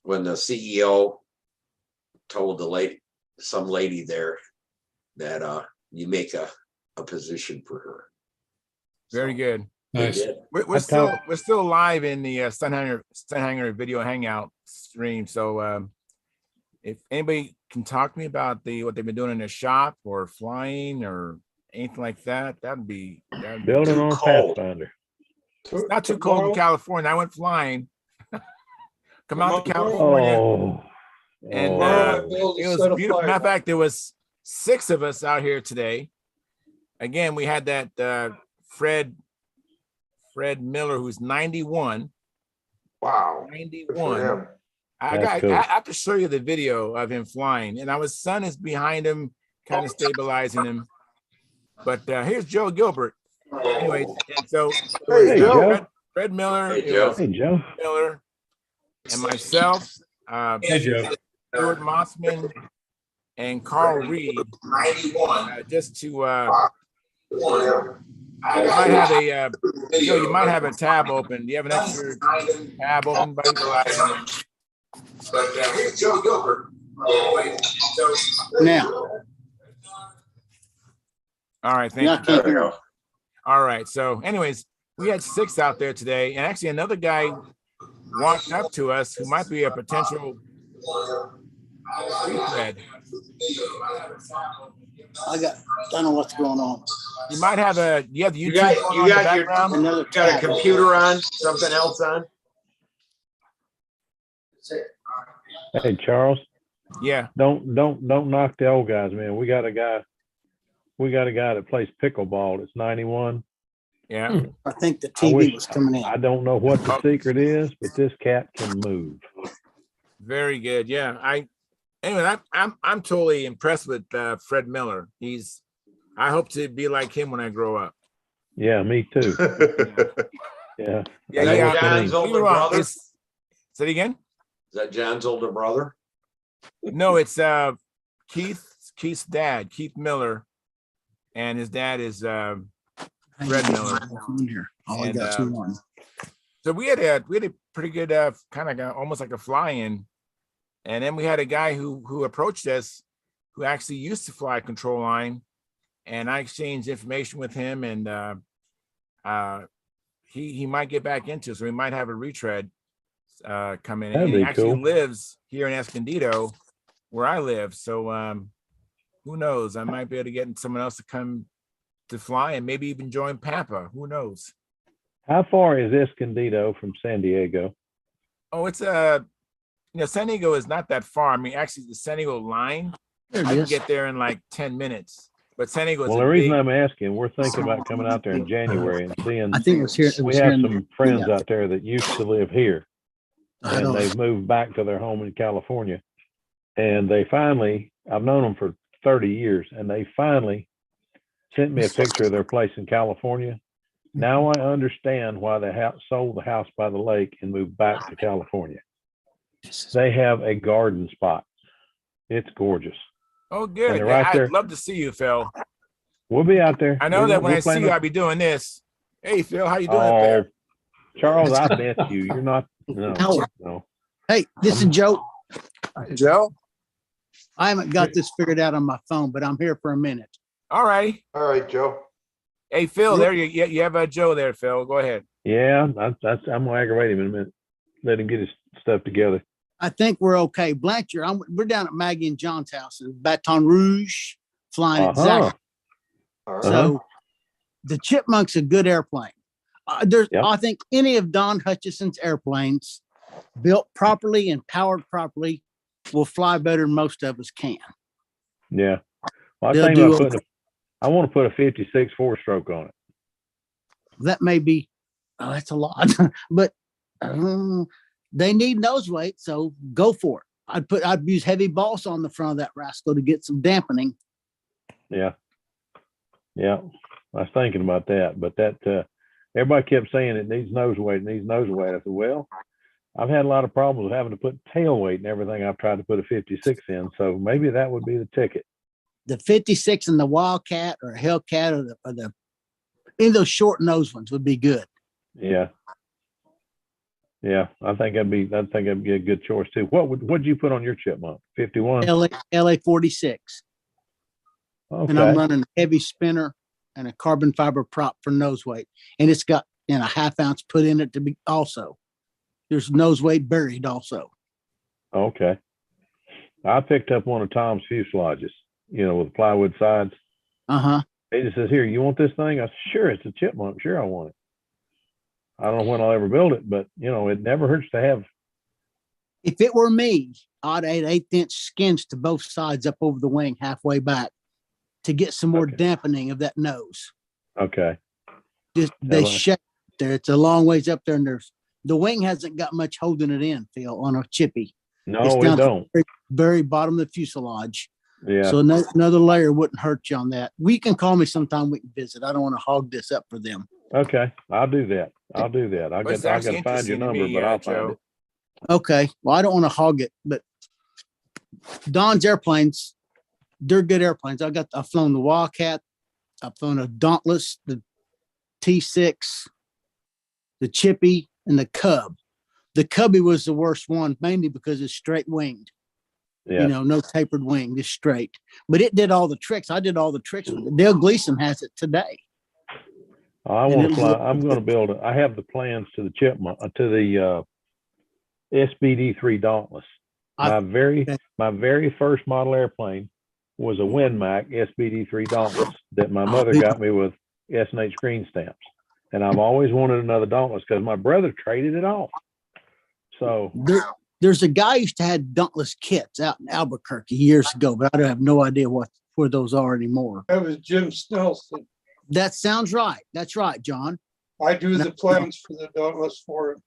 when the CEO told some lady there that you make a position for her. Very good. They Nice. did. We're still live in the Stunthangar video hangout stream. So if anybody can talk to me about what they've been doing in the shop or flying or anything like that, that'd be Building on cold. Pathfinder. It's not too cold in California. I went flying. Come out to California. Oh, And it was beautiful. Matter of fact, there was 6 of us out here today. Again, we had that Fred Miller, who's 91. Wow. 91. That's cool. I have to show you the video of him flying, and our son is behind him, kind of stabilizing him. But here's Joe Gilbert. Anyway, and so Hey, Joe. Fred Miller, Hey, Joe. Hey, Joe. Miller, and myself, Hey, Joe. Stuart Mossman, and Carl Reed. Just to you might have a tab open. Do you have an extra tab open, buddy? But here's Joe Gilbert. Now, All right, thank yeah, I you. can't hear him. All right. So, anyways, we had 6 out there today, and actually another guy walked up to us who might be a potential retread. I don't know what's going on. You might have you have the YouTube You got on in the background. Another You got a tab. computer on, something else on? Hey, Charles. Yeah. Don't knock the old guys, man. We got a guy that plays pickleball that's 91. Yeah. I think the I TV wish- was coming in. I don't know what the secret is, but this cat can move. Very good. Yeah. I'm totally impressed with Fred Miller. I hope to be like him when I grow up. Yeah, me too. Yeah. Yeah, Is that yeah. John's older brother? Is Say it again? that John's older brother? No, it's Keith's dad, Keith Miller, and his dad is Fred Miller. Here. All I And, got is one. So we had a pretty good kind of almost like a fly-in, and then we had a guy who approached us who actually used to fly control line, and I exchanged information with him, and he might get back into it, so we might have a retread come in. That'd And he be actually cool. lives here in Escondido, where I live. So who knows? I might be able to get someone else to come to fly and maybe even join Pampa. Who knows? How far is Escondido from San Diego? Oh, it's San Diego is not that far. I mean, actually, the San Diego line, There it I can is. get there in like 10 minutes. But San Diego is Well, the reason I'm asking, we're thinking about coming out there in January and seeing. I think it was here. It We was have here in some friends out there that used to live here, I and don't- they've moved back to their home in California. And they finally, I've known them for 30 years, and they finally sent me a picture of their place in California. Now I understand why they sold the house by the lake and moved back to California. They have a garden spot. It's gorgeous. Oh, good. And they're right I'd there. love to see you, Phil. We'll be out there. I know We're- that when we're I see planning- you, I'll be doing this. Hey, Phil, how you doing up there? Charles, I bet you. You're not. No. Howard. No. Hey, this is Joe. Joe? I haven't got this figured out on my phone, but I'm here for a minute. All right. All right, Joe. Hey, Phil, there you have a Joe there, Phil. Go ahead. Yeah, I'm gonna aggravate him in a minute. Let him get his stuff together. I think we're okay. Blanchard, we're down at Maggie and John's house in Baton Rouge, flying at Zach. All right. So the Chipmunk's a good airplane. I think any of Don Hutchison's airplanes built properly and powered properly will fly better than most of us can. Yeah. Well, They'll I think do I want to put a 56 4-stroke on it. That may be, that's a lot, but they need nose weight, so go for it. I'd use heavy balsa on the front of that rascal to get some dampening. Yeah. Yeah. I was thinking about that, but everybody kept saying it needs nose weight, it needs nose weight. I said, well, I've had a lot of problems with having to put tail weight and everything I've tried to put a 56 in. So maybe that would be the ticket. The 56 and the Wildcat or Hellcat or the any of those short nose ones would be good. Yeah. Yeah. I think that'd be a good choice too. What'd you put on your Chipmunk? 51? LA 46. Okay. And I'm running a heavy spinner and a carbon fiber prop for nose weight. And it's got a half ounce put in it to be also. There's nose weight buried also. Okay. I picked up one of Tom's fuselages, with plywood sides. Uh-huh. He just says, "Here, you want this thing?" I said, "Sure, it's a chipmunk. Sure, I want it." I don't know when I'll ever build it, but it never hurts to have. If it were me, I'd add 1/8 skins to both sides up over the wing, halfway back, to get some more dampening of that nose. Okay. Just they shut there. It's a long ways up there, and the wing hasn't got much holding it in, Phil, on a chippy. No, it's it down don't. To the very bottom of the fuselage. Yeah. So another layer wouldn't hurt you on that. We can call me sometime. We can visit. I don't want to hog this up for them. Okay, I'll do that. I It's got actually to find your interesting to number, me, but I'll Joe. find it. Okay. Well, I don't want to hog it, but Don's airplanes, they're good airplanes. I've flown the Wildcat. I've flown a Dauntless, the T6, the Chippy, and the Cub. The Cubby was the worst one, mainly because it's straight winged. Yeah. No tapered wing, just straight. But it did all the tricks. I did all the tricks with it. Dale Gleason has it today. I want to fly. I'm going to build it. I have the plans to the chipmunk, to the SBD3 Dauntless. My very first model airplane was a WinMac SBD3 Dauntless that my mother got me with S&H green stamps. And I've always wanted another Dauntless because my brother traded it off. So there's a guy who used to have Dauntless kits out in Albuquerque years ago, but I have no idea where those are anymore. That was Jim Snelson. That sounds right. That's right, John. I do the plans for the Dauntless for him.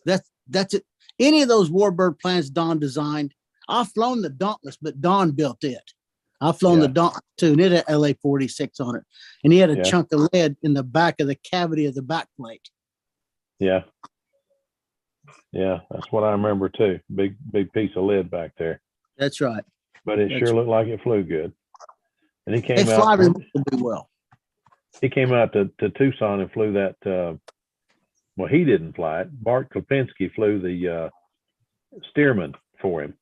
That's it. Any of those Warbird plans Don designed, I've flown the Dauntless, but Don built it. I've flown the Dauntless too, and it had LA-46 on it. And he had a chunk of lead in the back of the cavity of the back plate. Yeah. Yeah, that's what I remember too. Big piece of lead back there. That's right. But it sure looked like it flew good. And he came fly out. remarkably well. He came out to Tucson and flew that. Well, he didn't fly it. Bart Kopinski flew the Stearman for him.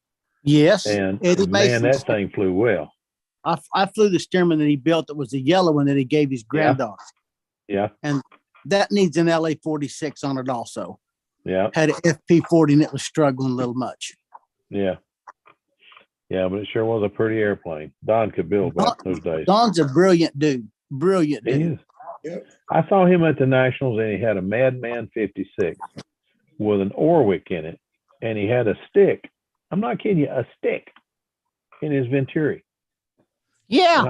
Yes. And Eddie man, Mason. that thing flew well. I flew the Stearman that he built. It was the yellow one that he gave his granddaughter. Yeah. And that needs an LA-46 on it also. Yeah. Had an FP-40 and it was struggling a little much. Yeah. Yeah, but it sure was a pretty airplane. Don could build back those days. Don's a brilliant dude. Brilliant dude. He is. Yep. I saw him at the Nationals and he had a Madman 56 with an Orwick in it. And he had a stick. I'm not kidding you, a stick in his Venturi. Yeah.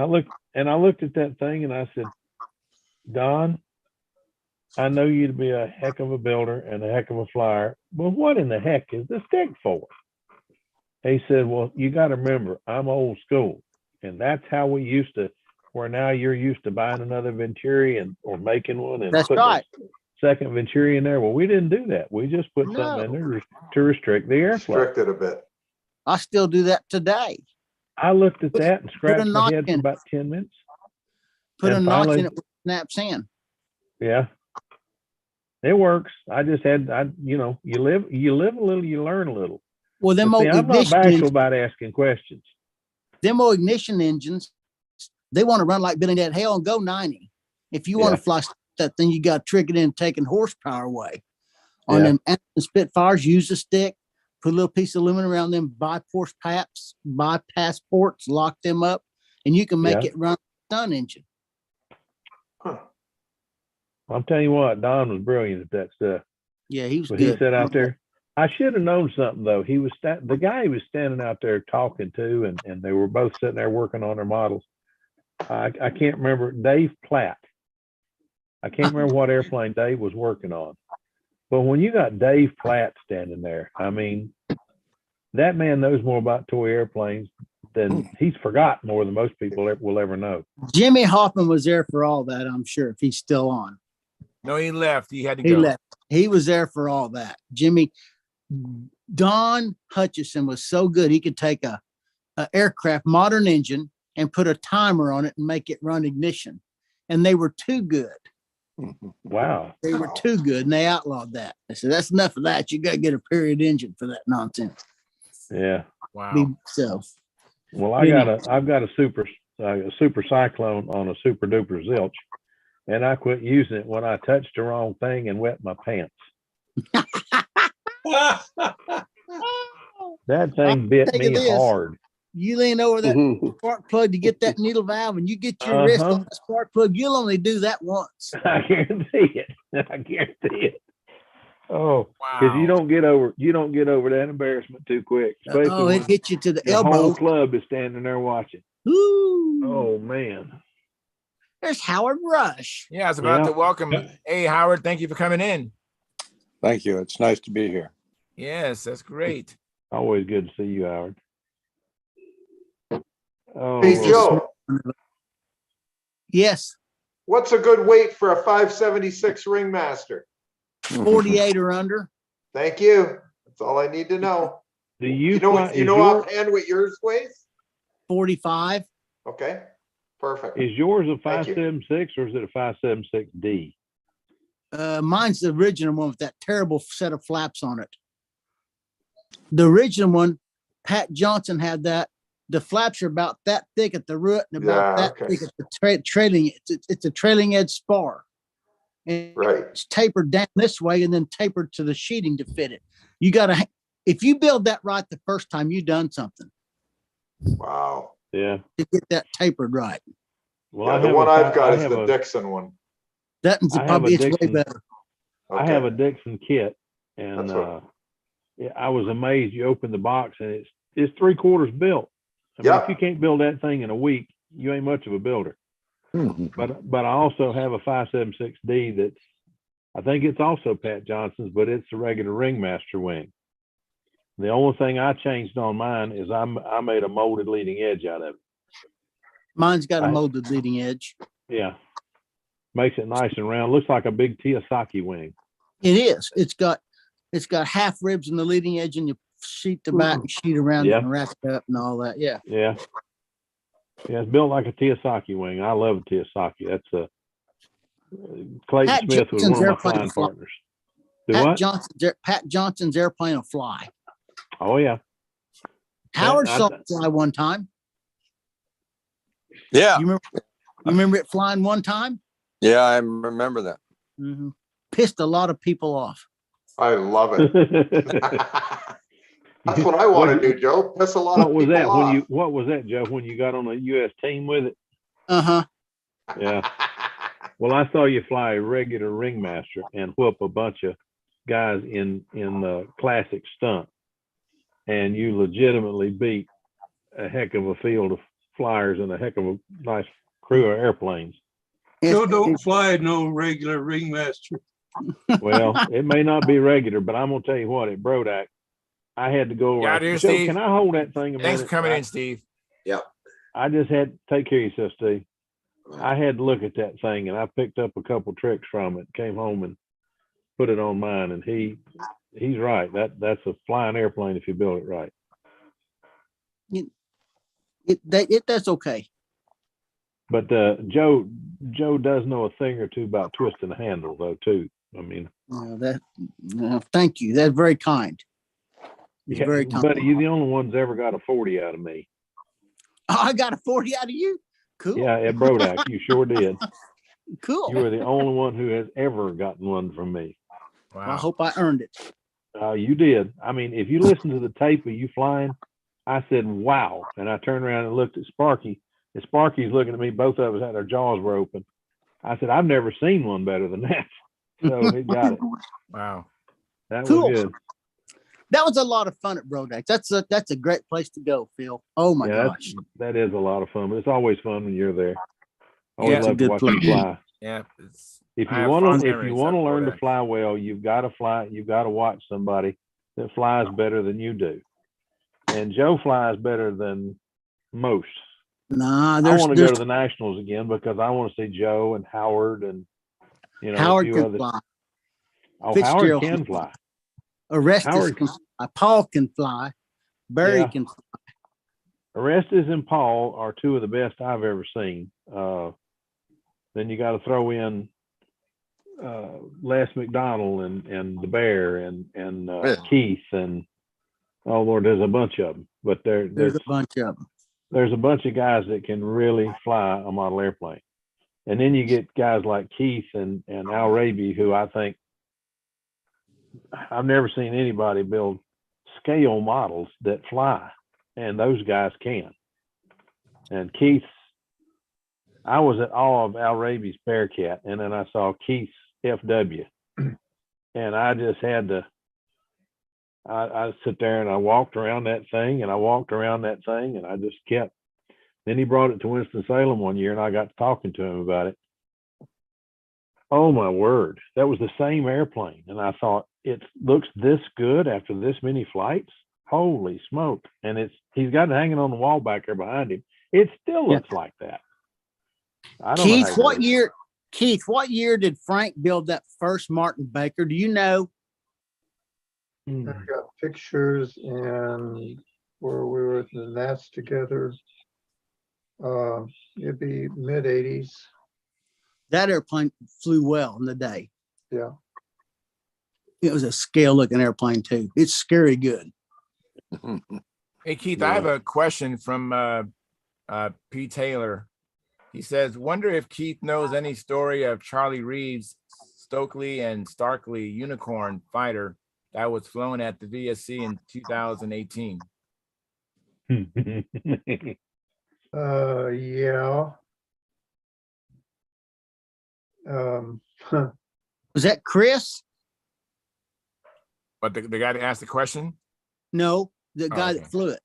And I looked at that thing and I said, Don, I know you to be a heck of a builder and a heck of a flyer, but what in the heck is the stick for? He said, well, you got to remember, I'm old school. And that's how we used to, where now you're used to buying another Venturi or making one and that's putting right. a second Venturi in there. Well, we didn't do that. We just put something in there to restrict the airflow. Restrict it a bit. I still do that today. I looked at that and scratched my notch head for in. about 10 minutes. Put a And notch finally- in it with snaps in. Yeah. It works. I just had, you live a little, you learn a little. Well, them But old see, I'm not ignition bashful engines, about asking questions. them old ignition engines, they want to run like Billy Dad Hell and go 90. If you want Yeah. to fly that thing, you got to trick it in, taking horsepower away. On Yeah. them Anderson Spitfires, use a stick, put a little piece of aluminum around them bypass ports, lock them up, and you can make Yeah. it run a stun engine. I'm telling you what, Don was brilliant at that stuff. Yeah, he was But good. he sat out there. I should have known something though. He was the guy he was standing out there talking to, and they were both sitting there working on their models. I can't remember Dave Platt. I can't remember what airplane Dave was working on. But when you got Dave Platt standing there, I mean, that man knows more about toy airplanes than he's forgot more than most people will ever know. Jimmy Hoffman was there for all that, I'm sure, if he's still on. No, he left. He had to He go. left. He was there for all that. Don Hutchison was so good. He could take a aircraft modern engine and put a timer on it and make it run ignition. And they were too good. Wow. They were too good, and they outlawed that. They said, that's enough of that. You got to get a period engine for that nonsense. Yeah. Wow. So, Well, I've got a a super cyclone on a super duper zilch, and I quit using it when I touched the wrong thing and wet my pants. That thing bit Think of me this. hard. You lean over that spark plug to get that needle valve, and you get your wrist on the spark plug. You'll only do that once. I guarantee it. I guarantee it. Oh, because Wow. you don't get over that embarrassment too quick. Especially Oh, when it hit you to the the whole elbow. club is standing there watching. Ooh. Oh man. There's Howard Rush. Yeah, I was about to welcome. Hey, Howard, thank you for coming in. Thank you. It's nice to be here. Yes, that's great. Always good to see you, Howard. Oh, Hey, Joe, Yes, what's a good weight for a 576 ringmaster? 48 or under. Thank you. That's all I need to know. Do you You know, fly- you is know your- offhand what yours weighs? 45. Okay, perfect. Is yours a Thank you. 576 or is it a 576D? Mine's the original one with that terrible set of flaps on it. The original one, Pat Johnson had that. The flaps are about that thick at the root and about Yeah, that okay. thick at the trailing. It's a trailing edge spar. And Right. it's tapered down this way and then tapered to the sheeting to fit it. You got to, if you build that right the first time, you done something Wow. Yeah. to get that tapered right. Well, Yeah, I the have one a I've fi- got I is have the a- Dixon one. That one's I have probably a it's way Dixon- better. I have a Dixon kit, and That's what- yeah, I was amazed. You open the box and it's 3/4 built. I mean, Yep. if you can't build that thing in a week, you ain't much of a builder. But I also have a 576D that's, I think it's also Pat Johnson's, but it's a regular ringmaster wing. The only thing I changed on mine is I made a molded leading edge out of it. Mine's got a molded leading edge. Yeah, makes it nice and round. Looks like a big Teosaki wing. It is. It's got half ribs in the leading edge, and you sheet the back and sheet around it Yeah. and wrap it up and all that. Yeah. Yeah. Yeah, it's built like a Teosaki wing. I love a Teosaki. That's a Clayton Pat Smith was Johnson's one of my airplane flying fly- partners. Do what? Pat Johnson's airplane will fly. Oh yeah. Howard I- saw it fly one time. Yeah. You remember it flying one time? Yeah, I remember that. Mm-hmm. Pissed a lot of people off. I love it. That's what I want to do, Joe. Piss a lot What of was people that when off. you? What was that, Joe? When you got on a U.S. team with it? Uh-huh. Yeah. Well, I saw you fly a regular ringmaster and whoop a bunch of guys in the classic stunt, and you legitimately beat a heck of a field of flyers and a heck of a nice crew of airplanes. Joe don't fly no regular ringmaster. Well, it may not be regular, but I'm gonna tell you what, at Brodak, I had to go over. Got I said, here, Joe, Steve. can I hold that thing a minute? Thanks for coming in, Steve. Yep. I just had to take care of yourself, Steve. I had to look at that thing, and I picked up a couple tricks from it. Came home and put it on mine, and he's right. That's a flying airplane if you build it right. That's okay. But Joe does know a thing or two about twisting the handle, though, too. I mean, Thank you. That's very kind. It's yeah, very kind. buddy, you're the only one that's ever got a 40 out of me. Oh, I got a 40 out of you. Cool. Yeah, at Brodak, you sure did. Cool. You were the only one who has ever gotten one from me. Well, I hope I earned it. You did. I mean, if you listen to the tape of you flying, I said, wow. And I turned around and looked at Sparky. And Sparky's looking at me. Both of us had our jaws were open. I said, I've never seen one better than that. So he got it. Wow. That Cool. was good. That was a lot of fun at Brodex. That's a great place to go, Phil. Oh my Yeah, gosh. that is a lot of fun, but it's always fun when you're there. I Yeah, always it's a love to good watch you place. fly. Yeah. If I you have want fond to, memories of learn to Brodak. fly well, you've got to fly. You've got to watch somebody that flies better than you do. And Joe flies better than most. Nah, I want to go to the Nationals again because I want to see Joe and Howard and a Howard few can others. fly. Oh, Fitzgerald Howard can fly. Orestes Howard- can fly. Paul can fly. Barry Yeah. can fly. Orestes and Paul are two of the best I've ever seen. Then you got to throw in Les McDonald and the Bear and Keith and oh Lord, there's a bunch of them. But There's a bunch of them. there's a bunch of guys that can really fly a model airplane. And then you get guys like Keith and Al Raby, who I think I've never seen anybody build scale models that fly, and those guys can. And Keith's, I was at awe of Al Raby's Bearcat, and then I saw Keith's FW, and I just had to, I sit there and I walked around that thing and I walked around that thing and I just kept. Then he brought it to Winston-Salem one year and I got talking to him about it. Oh my word, that was the same airplane. And I thought, it looks this good after this many flights? Holy smoke. And he's got it hanging on the wall back there behind him. It still looks like that. I don't know how Keith, what year did Frank build that first Martin Baker? Do you know? I've got pictures and where we were at the Nats together. It'd be mid-80s. That airplane flew well in the day. Yeah. It was a scale looking airplane too. It's scary good. Hey Keith, I have a question from P. Taylor. He says, wonder if Keith knows any story of Charlie Reeves' Stokely and Starkley Unicorn fighter that was flown at the VSC in 2018. Yeah. Was that Chris? But the guy that asked the question? No, the guy okay. that flew it.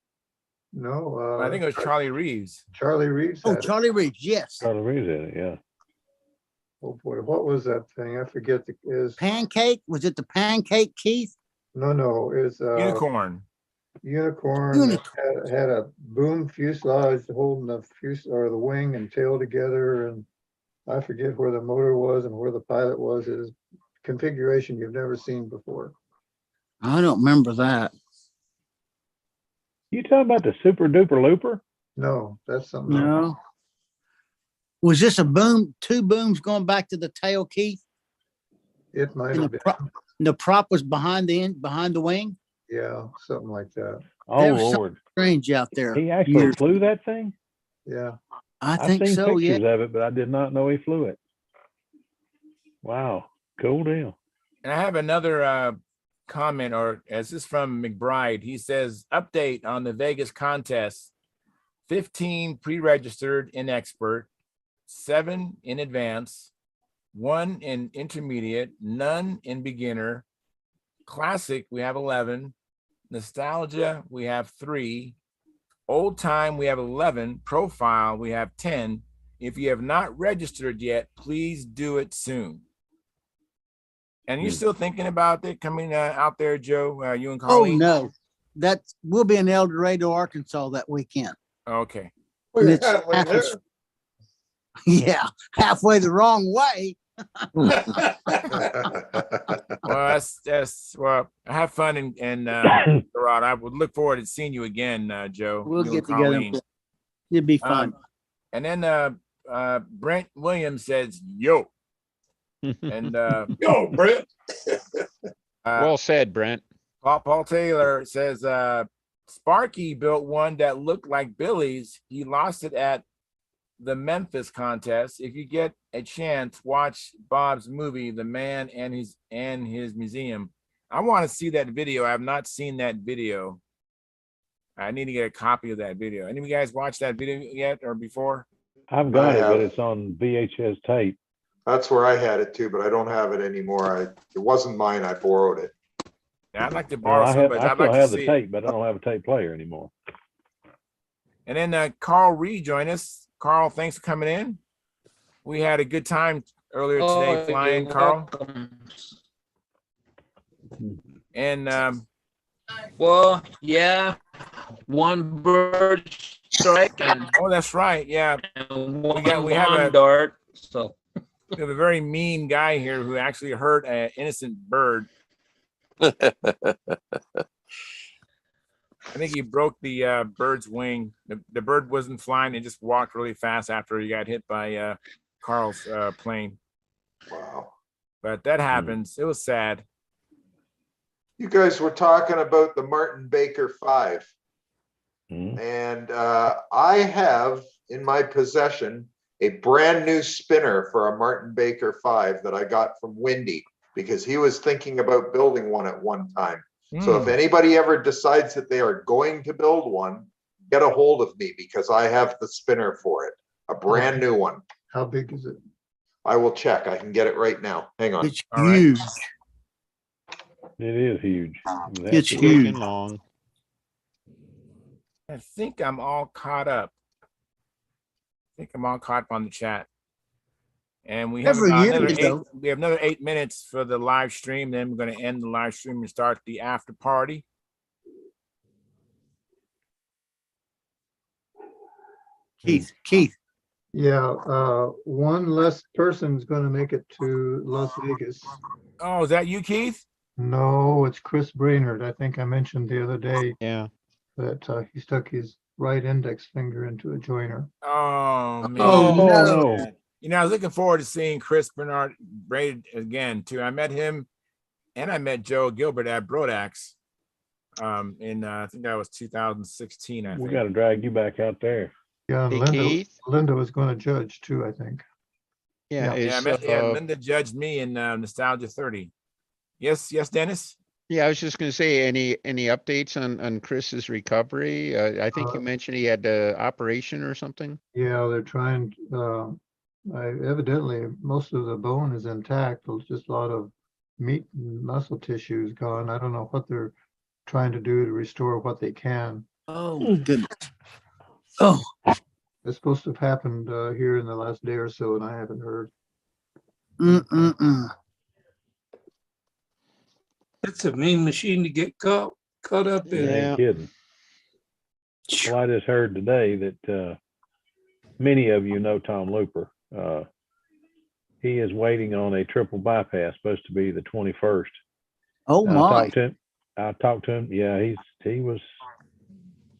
No, I think it was Charlie Reeves. Charlie Reeves. Oh, Charlie Reeves, yes. Charlie Reeves had it, yeah. Oh boy, what was that thing? I forget is Pancake? Was it the Pancake, Keith? No, it's Unicorn. Unicorn had a boom fuselage holding the or the wing and tail together, and I forget where the motor was and where the pilot was. It is configuration you've never seen before. I don't remember that. You talking about the Super Duper Looper? No, that's something else. No. Was this a boom, two booms going back to the tail, Keith? It might And have been. the prop was behind the wing? Yeah, something like that. Oh, There's Lord. Strange out there. He actually flew that thing? Yeah. I I've think seen so, yeah. pictures of it, but I did not know he flew it. Wow, cool deal. And I have another comment, or as this is from McBride. He says, update on the Vegas contest. 15 pre-registered in expert, 7 in advance, 1 in intermediate, none in beginner. Classic, we have 11. Nostalgia, we have 3. Old time, we have 11. Profile, we have 10. If you have not registered yet, please do it soon. And you're still thinking about it coming out there, Joe? You and Colleen? Oh, no. We'll be in El Dorado, Arkansas that weekend. Okay. And it's yeah, halfway the wrong way. Well, well, have fun and Rod. I would look forward to seeing you again, Joe. We'll you get and together. Colleen. It'd be fun. And then Brent Williams says, yo. And Yo, Brent. Well said, Brent. Paul Taylor says, Sparky built one that looked like Billy's. He lost it at the Memphis contest. If you get a chance, watch Bob's movie, The Man and His Museum. I want to see that video. I have not seen that video. I need to get a copy of that video. Any of you guys watched that video yet or before? I've got it, but it's on VHS tape. That's where I had it too, but I don't have it anymore. It wasn't mine. I borrowed it. Yeah, I'd like to borrow some, but I I'd still like to have the see tape, it. but I don't have a tape player anymore. And then Carl Reed joined us. Carl, thanks for coming in. We had a good time earlier today flying, Carl. And well, yeah, one bird strike and oh, that's right, yeah. We have a dart. So we have a very mean guy here who actually hurt an innocent bird. I think he broke the bird's wing. The bird wasn't flying; it just walked really fast after he got hit by Carl's plane. Wow! But that happens. It was sad. You guys were talking about the Martin Baker 5. And I have in my possession a brand new spinner for a Martin Baker 5 that I got from Windy because he was thinking about building one at one time. So if anybody ever decides that they are going to build one, get a hold of me because I have the spinner for it, a brand new one. How big is it? I will check. I can get it right now. Hang on. It's huge. It is huge. It's Big huge. and long. I think I'm all caught up. I think I'm all caught up on the chat. And we have Every about year, another though. we have another 8 minutes for the live stream. Then we're going to end the live stream and start the after party. Keith. Yeah, one less person's gonna make it to Las Vegas. Oh, is that you, Keith? No, it's Chris Brainerd. I think I mentioned the other day Yeah. that he stuck his right index finger into a joiner. Oh man. Oh, no. You know, I was looking forward to seeing Chris Bernard Braid again too. I met him and I met Joe Gilbert at Brodax in I think that was 2016. I We think. got to drag you back out there. Yeah, and Hey, Linda, Keith? Linda was gonna judge too, I think. Yeah. Yeah, Is, Linda judged me in Nostalgia 30. Yes, Dennis. yeah, I was just gonna say, any updates on Chris's recovery? I think you mentioned he had a operation or something. Yeah, they're trying, evidently, most of the bone is intact. There's just a lot of meat and muscle tissue is gone. I don't know what they're trying to do to restore what they can. Oh, goodness. Oh, It's supposed to have happened here in the last day or so, and I haven't heard. That's a mean machine to get caught up in. Ain't kidding. Well, I just heard today that many of you know Tom Looper. He is waiting on a triple bypass, supposed to be the 21st. Oh my! I talked to him. Yeah, he was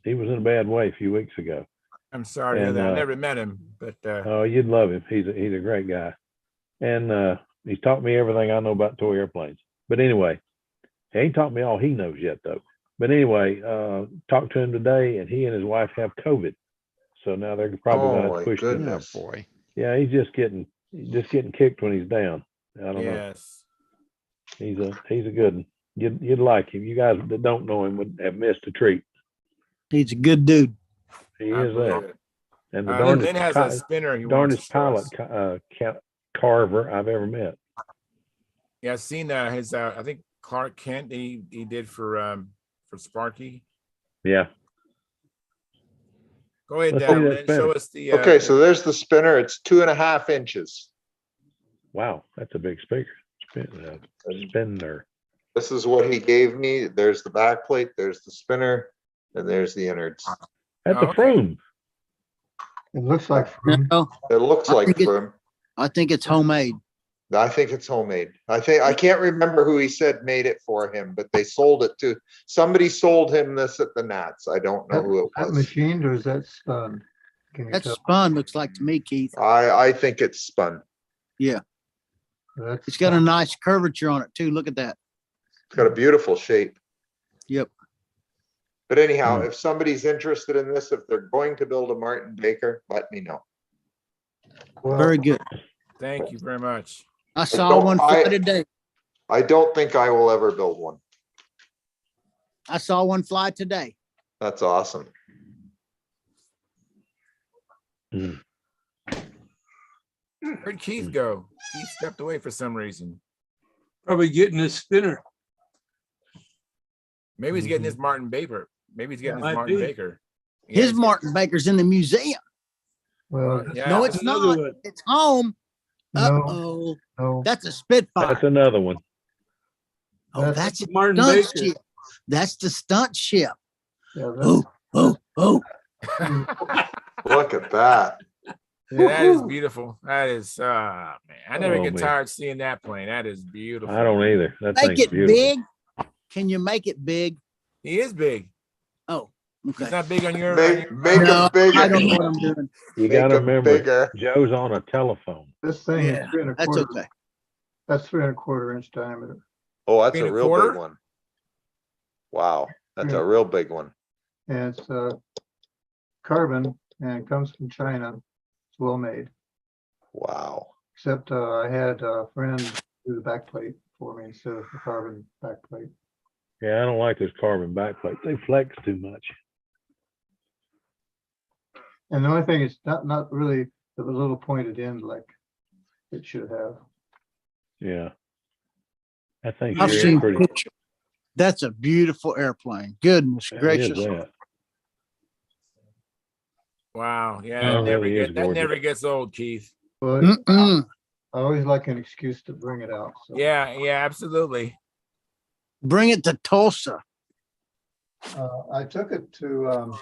in a bad way a few weeks ago. I'm sorry to hear that. I never met him, but oh, you'd love him. He's a great guy, and he's taught me everything I know about toy airplanes. But anyway, he ain't taught me all he knows yet, though. But anyway, talked to him today, and he and his wife have COVID, so now they're probably going to push him. Oh boy. Yeah, he's just getting kicked when he's down. I don't know. yes. He's a good one. You'd like him. You guys that don't know him would have missed a treat. He's a good dude. He is that. And the Lynn has a spinner. darndest pilot carver I've ever met. Yeah, I've seen his. I think Clark Kent. He did for Sparky. Yeah. Go ahead, Let's see that Lynn. spinner. Show us the. Okay, so there's the spinner. It's 2.5 inches. Wow, that's a big speaker. Spinner. This is what he gave me. There's the back plate, there's the spinner, and there's the innards. That's a Froome. It looks like Froome. No, It looks I like think Froome. I think it's homemade. I think it's homemade. I can't remember who he said made it for him, but they sold it to somebody. Sold him this at the Nats. I don't know who it That was. machined or is that spun? Can you That's tell? spun, looks like to me, Keith. I think it's spun. Yeah, That's it's got a nice curvature on it too. Look at that. It's got a beautiful shape. Yep. But anyhow, if somebody's interested in this, if they're going to build a Martin Baker, let me know. Very good. Thank you very much. I saw one fly today. I don't think I will ever build one. I saw one fly today. That's awesome. Where'd Keith go? Keith stepped away for some reason. Probably getting a spinner. Maybe he's getting his Martin Baker. Maybe he's getting his Might Martin be. Baker. His Martin Baker's in the museum. Well, Yeah. No, it's Another not. one. It's home. No. Uh-oh. no, That's a Spitfire. That's another one. Oh, that's a Martin stunt Baker. ship. That's the stunt ship. yeah, that's, Oh. Look at that. Yeah, that is beautiful. That is man. I never Oh, get man. tired seeing that plane. That is beautiful. I don't either. That Make thing's it beautiful. big. Can you make it big? He is big. Oh, okay. He's not big on your. Make him No, bigger. I don't know what I'm doing. You Make got to 'em remember, bigger. Joe's on a telephone. this thing Yeah, is 3 that's 1/4. okay. That's 3 1/4 inch diameter. Oh, that's 3 a real1/4? big one. Wow, that's a real big one. And it's carbon and comes from China. It's well made. Wow. Except I had a friend do the back plate for me instead of the carbon back plate. Yeah, I don't like those carbon backplates. They flex too much. And the only thing is not really the little pointed end like it should have. Yeah. I think I've sure seen is pretty. pictures. That's a beautiful airplane. Goodness That is gracious. that. Wow. Yeah, That really is that gorgeous. never gets old, Keith. Well, I always like an excuse to bring it out. So. Yeah, absolutely. Bring it to Tulsa. I took it to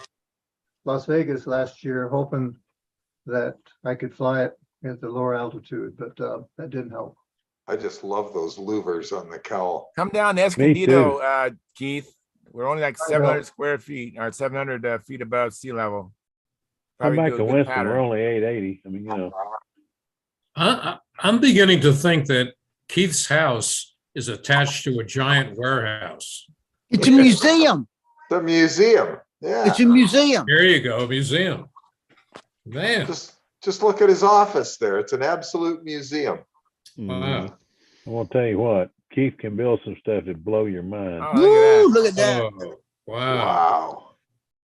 Las Vegas last year, hoping that I could fly it at the lower altitude, but that didn't help. I just love those louvers on the cowl. Come down to Escondido, Keith. We're only like 700 square feet or 700 feet above sea level. Come Probably back do a to good Winston, pattern. we're only 880. I mean, you know. I'm beginning to think that Keith's house is attached to a giant warehouse. It's a museum. The museum. Yeah. It's a museum. There you go, museum. Man. Just look at his office there. It's an absolute museum. Wow. I'm gonna tell you what, Keith can build some stuff that blow your mind. Ooh, look at that. Oh, wow. Wow.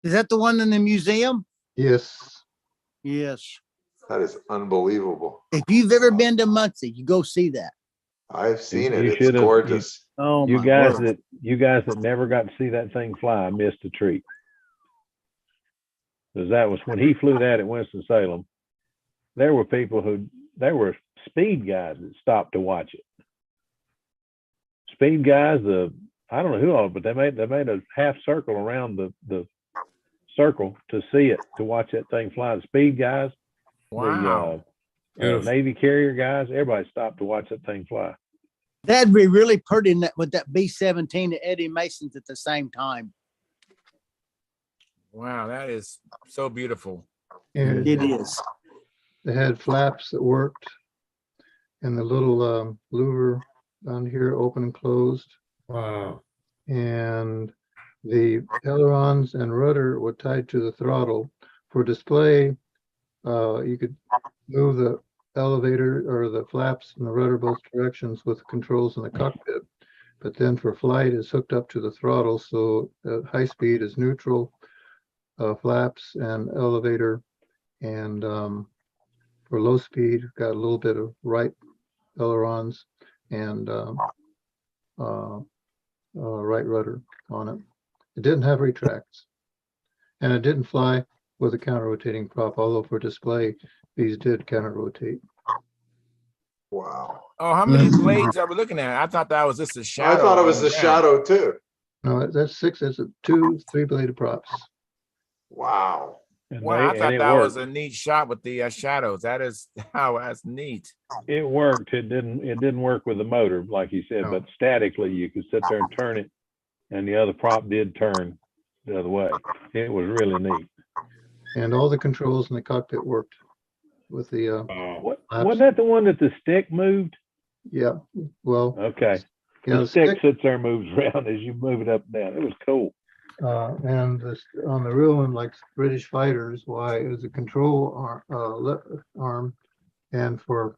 Is that the one in the museum? Yes. Yes. That is unbelievable. If you've ever been to Muncie, you go see that. I've seen it. You It's should've- gorgeous. Oh, You my guys word. that never got to see that thing fly missed a treat. Because that was when he flew that at Winston-Salem. There were there were speed guys that stopped to watch it. Speed guys, I don't know who all, but they made a half circle around the circle to see it, to watch that thing fly. The speed guys, Wow. the Navy carrier guys, everybody stopped to watch that thing fly. That'd be really pretty with that B-17 at Eddie Mason's at the same time. Wow, that is so beautiful. And It is. they had flaps that worked, and the little louver on here open and closed, Wow. and the ailerons and rudder were tied to the throttle. For display, you could move the elevator or the flaps and the rudder both directions with controls in the cockpit. But then for flight, it's hooked up to the throttle, so at high speed is neutral, flaps and elevator, and for low speed, got a little bit of right ailerons and right rudder on it. It didn't have retracts, and it didn't fly with a counter-rotating prop, although for display, these did counter-rotate. Wow. Oh, how many blades are we looking at? I thought that was just a shadow. I thought it was on the ground. shadow too. No, that's six. That's two 3-bladed props. Wow. Wow, I thought that was a neat shot with the shadows. That's neat. It worked. It didn't work with the motor, like you said, but statically you could sit there and turn it, and the other prop did turn the other way. It was really neat. And all the controls in the cockpit worked with the. Wasn't that the one that the stick moved? Yeah. Well. Okay. Yeah, the stick sits there and moves around as you move it up and down. It was cool. And this, on the real one, like British fighters, why it was a control arm, and for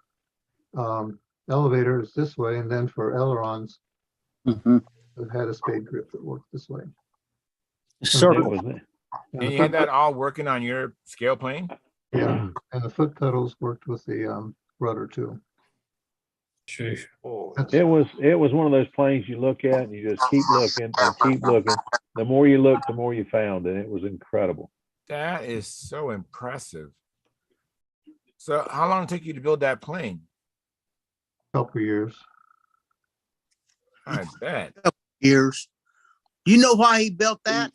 elevators this way, and then for ailerons, it had a spade grip that worked this way. And you had that all working on your scale plane? Yeah, and the foot pedals worked with the rudder too. Sheesh. It was one of those planes you look at and you just keep looking and keep looking. The more you look, the more you found, and it was incredible. That is so impressive. So how long did it take you to build that plane? Couple years. I bet. Years. You know why he built that?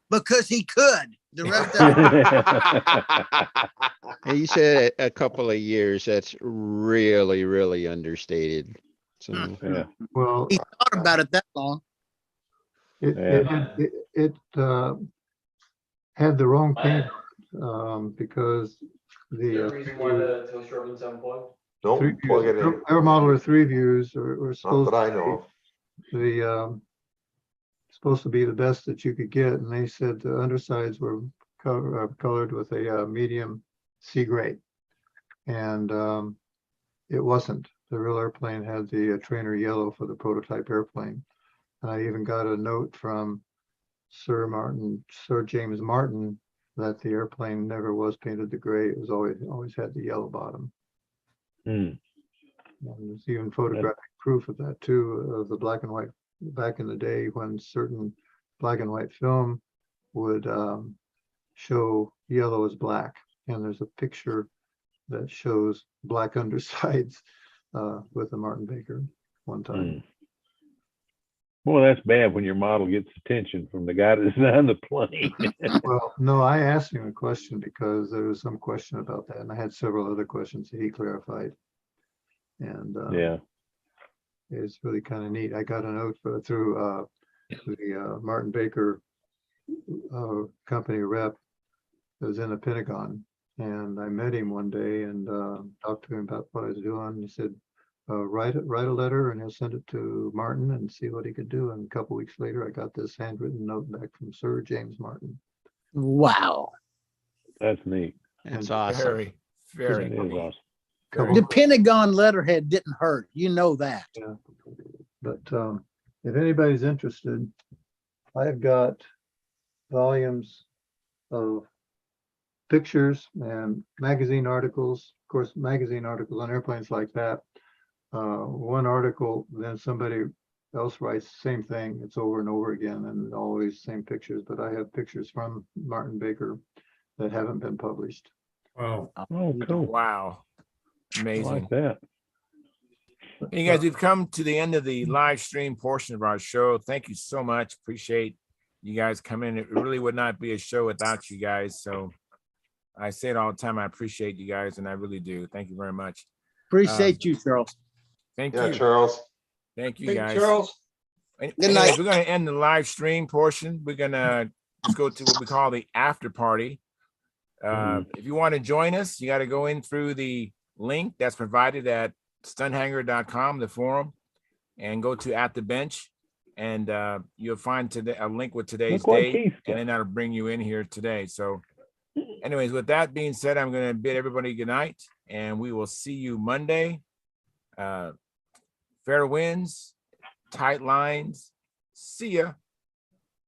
Because he could. The rest of And you said a couple of years. That's really, really understated. So yeah. Well, he thought about it that long. It had the wrong paint because the Don't plug it in. Air Modeler 3 views were supposed Not that I know of. supposed to be the best that you could get, and they said the undersides were colored with a medium sea gray. And it wasn't. The real airplane had the trainer yellow for the prototype airplane. And I even got a note from Sir James Martin, that the airplane never was painted the gray. It was always had the yellow bottom. And there's even photographic proof of that too, of the black and white back in the day when certain black and white film would show yellow as black. And there's a picture that shows black undersides with the Martin Baker one time. Well, that's bad when your model gets attention from the guy that designed the plane. Well, no, I asked him a question because there was some question about that, and I had several other questions that he clarified. And yeah, it's really kind of neat. I got a note through the Martin Baker company rep that was in the Pentagon, and I met him one day and talked to him about what I was doing. He said, write a letter and he'll send it to Martin and see what he could do. And a couple weeks later, I got this handwritten note back from Sir James Martin. Wow. That's neat. It's awesome. Very, very That is neat. awesome. The Pentagon letterhead didn't hurt. You know that. Yeah. But if anybody's interested, I've got volumes of pictures and magazine articles. Of course, magazine articles on airplanes like that. One article, then somebody else writes the same thing. It's over and over again and always same pictures. But I have pictures from Martin Baker that haven't been published. Wow. Oh, cool. Wow. I Amazing. like that. Hey guys, we've come to the end of the live stream portion of our show. Thank you so much. Appreciate you guys coming. It really would not be a show without you guys. So I say it all the time. I appreciate you guys, and I really do. Thank you very much. Appreciate you, Charles. Thank Yeah, you. Charles. Thank you, Hey, guys. Charles. Good night. night. We're going to end the live stream portion. We're going to just go to what we call the after party. If you want to join us, you got to go in through the link that's provided at stunthangar.com, the forum, and go to At the Bench, and you'll find today a link with today's Look what date, Keith and then that'll bring you in here today. So anyways, with that being said, I'm going to bid everybody good night, and we will see you Monday. Fair winds, tight lines. See ya.